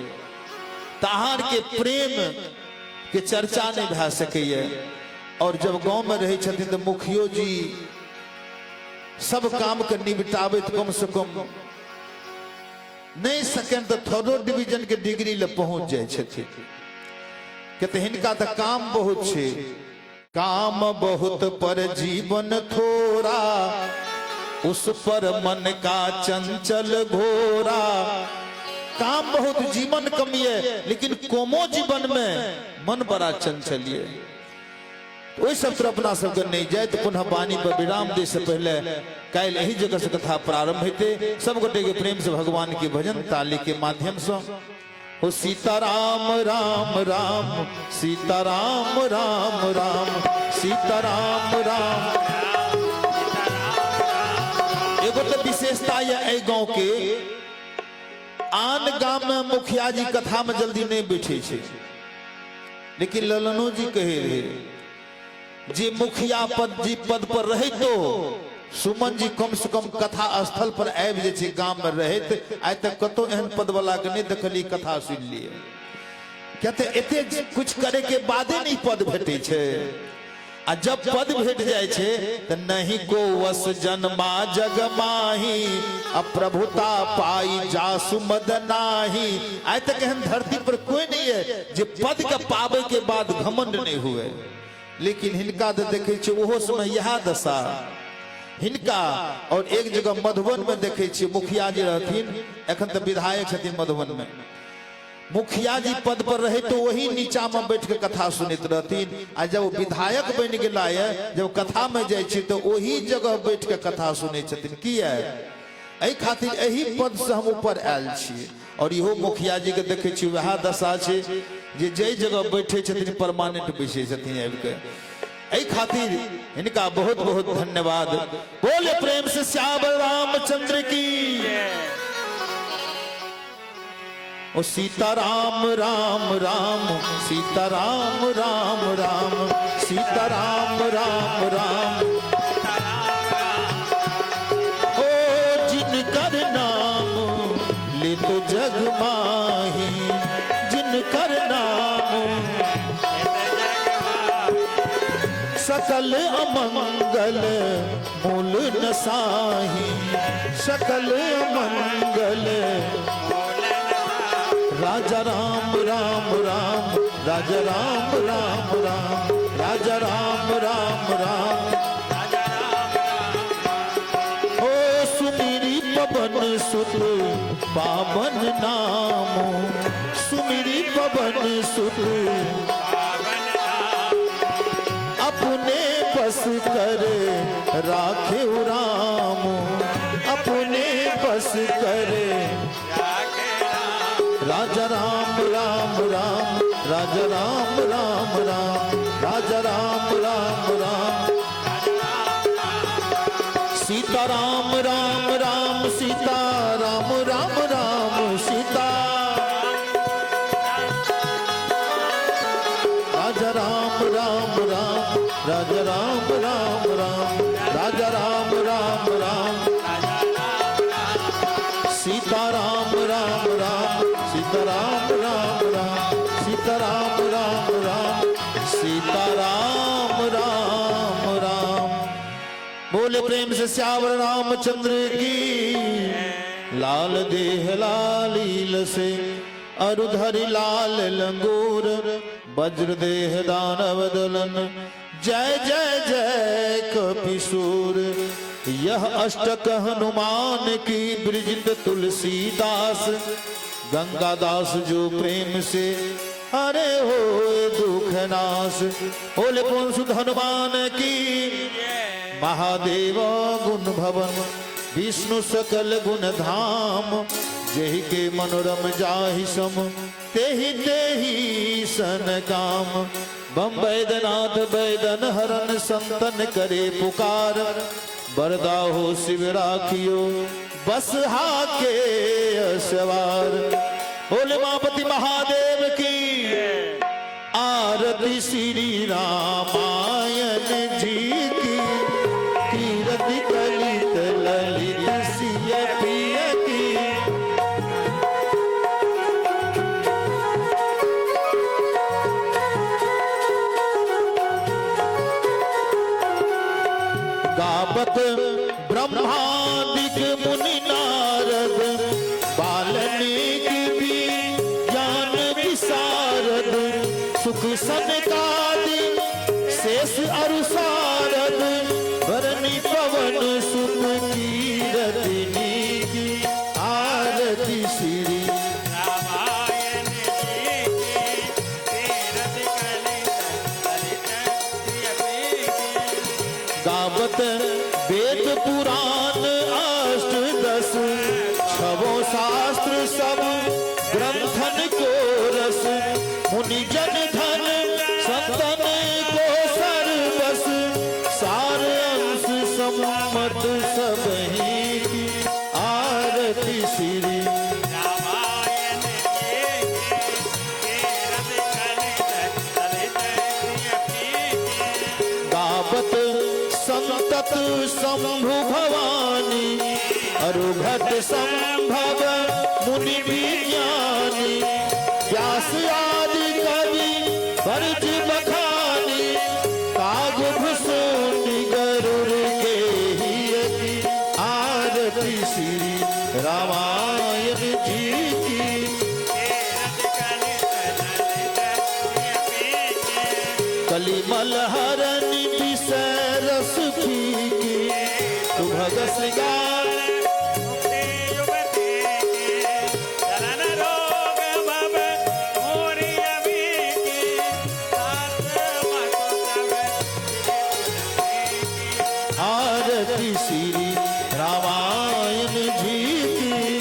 तहार के प्रेम के चर्चा नहीं भा सकैये। और जब गांव में रहे छथिन तो मुखियो जी सब काम के निपटावे कम से कम नहीं सकें तो थर्ड डिवीजन के डिग्री ले पहुंच जाए छथिन। कहते हिनका तो काम बहुत छे, काम बहुत पर जीवन थोड़ा, उस पर मन का चंचल घोरा। काम बहुत जीवन कम है, लेकिन कोमो जीवन में मन बड़ा चंचल है। वही सब तरफ अपना सबके नहीं जाए तो पुनः वाणी पर विराम दे से पहले कल यही जगह से कथा प्रारंभ होते। सब गोटे के प्रेम से भगवान के भजन ताली के माध्यम से हो। सीताराम राम राम सीताराम राम राम सीताराम राम। एगो तो विशेषता है गांव के, आन गाम में मुखिया जी कथा में जल्दी नहीं बैठे छे, लेकिन ललनो जी कहे रहे जे मुखिया पद पर रहे तो सुमन जी कम से कम कथा स्थल पर आबि जे छे, गाम में रहत आइ तक कतो एहन पद वाला के नहीं देखली कथा सुन लिए। कहते एते कुछ करे के बादे नहीं पद भेटे छे, आ जब पद भेट जाए छे तो नहीं को वस जन्मा जग माही, अप्रभुता पाई जासु मद नाही। आज तक एहन धरती पर कोई नहीं है जे पद के पावे के बाद घमंड नहीं हुए, लेकिन हिनका तो देखे छे ओहो समय यह दशा हिनका। और एक जगह मधुबन में देखे छे मुखिया जी रहथिन, एखन तो विधायक छथिन मधुबन में। मुखिया जी पद पर रहे तो वही नीचा में बैठ के कथा सुनित रहतीन, आ जब विधायक बन गेला है, जब कथा में जाए छी तो वही जगह बैठ के कथा सुने छथिन। किया एहि खातिर एही पद से हम ऊपर आयल छी। और इहो मुखिया जी के देखे छी वह दशा छे जे जय जगह बैठे छथिन परमानेंट बैठे छथिन आबि के। एहि खातिर इनका बहुत बहुत धन्यवाद। बोले प्रेम से श्यावर रामचंद्र की। ओ सीताराम राम राम, सीताराम राम राम, सीताराम राम राम। ओ जिनकर नाम ले तो जग माही, जिनकर नाम सकल अमंगल मूल नसाही, सकल अमंगल। राजा राम राम राम, राजा राम राम राम, राजा राम राम राम। ओ सुमिरी पवन सुत पावन नाम, सुमिरी पवन सुत अपने बस कर राखे राम, अपने बस कर। राजा राम राम राम, राजा राम राम राम, राजा राम राम राम। सीता राम राम राम, सीता राम राम राम, सीता। राजा राम राम राम, राजा राम राम राम, राजा राम राम राम। सीता राम राम राम, सीता राम राम राम, सीता राम राम राम, सीता राम राम राम। बोले प्रेम से श्यावर रामचंद्र की। लाल देह लालील से अरुधरि लाल लंगूर, वज्र देह दानव दलन, जय जय जय कपिसूर। यह अष्टक हनुमान की ब्रजित तुलसीदास, गंगादास जो प्रेम से हरे हो दुख नाश। बोले कौन सुध हनुमान की। महादेव गुण भवन विष्णु सकल गुण धाम, जेहि के मनोरम जाहि सम, तेहि तेहि सन काम। बम वैद्यनाथ वैदन हरन, संतन करे पुकार, बरदा हो शिव राखियो बस हाके सवार। बोले मापति महादेव की। आरती श्री रामायण जी की, कीरति कलित ललित सिय प्रिय की। गावत ब्रह्मादिक मुनि नारद, बाल्मीकि भी ज्ञान विशारद। सुख सनकादि शेष अरु सारद, भरणी पवन सुत कीरति नीकी। आरती श्री रामायण जी की, कीरति कलित सिय प्रिय की। गावत वेद पुराण अष्टदश, छवो शास्त्र सब ग्रंथन को रस। मुनि जन धन संतन को सर्वस, सार अंश सम्मत सबही की। आरती श्री रामायण आपत संतत शंभु भवानी अरुघट संभव मुनि विज्ञानी व्यास आदि कवि बरज बखानी काग भूषुंडी गरुड़ के हियति आरती श्री रामायण जी की कलिमल हरण विषय रस फीकी तू भगत श्रृंगार आरती श्री रामायण जी की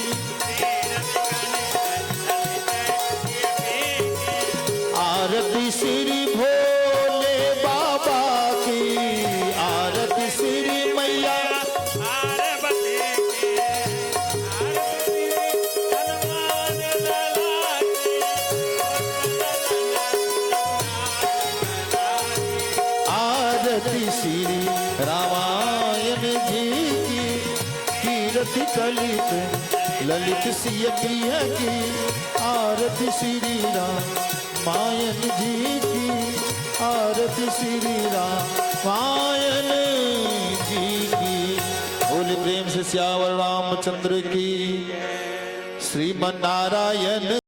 आरती श्री भोले बाबा की आरती श्री मैया आरती श्री रामायण जी की कीर्ति कलित ललित सिय प्रिय की आरती श्री रामायण जी की आरती श्री रामायण जी की। बोले प्रेम से सियावर रामचंद्र की। श्रीमन नारायण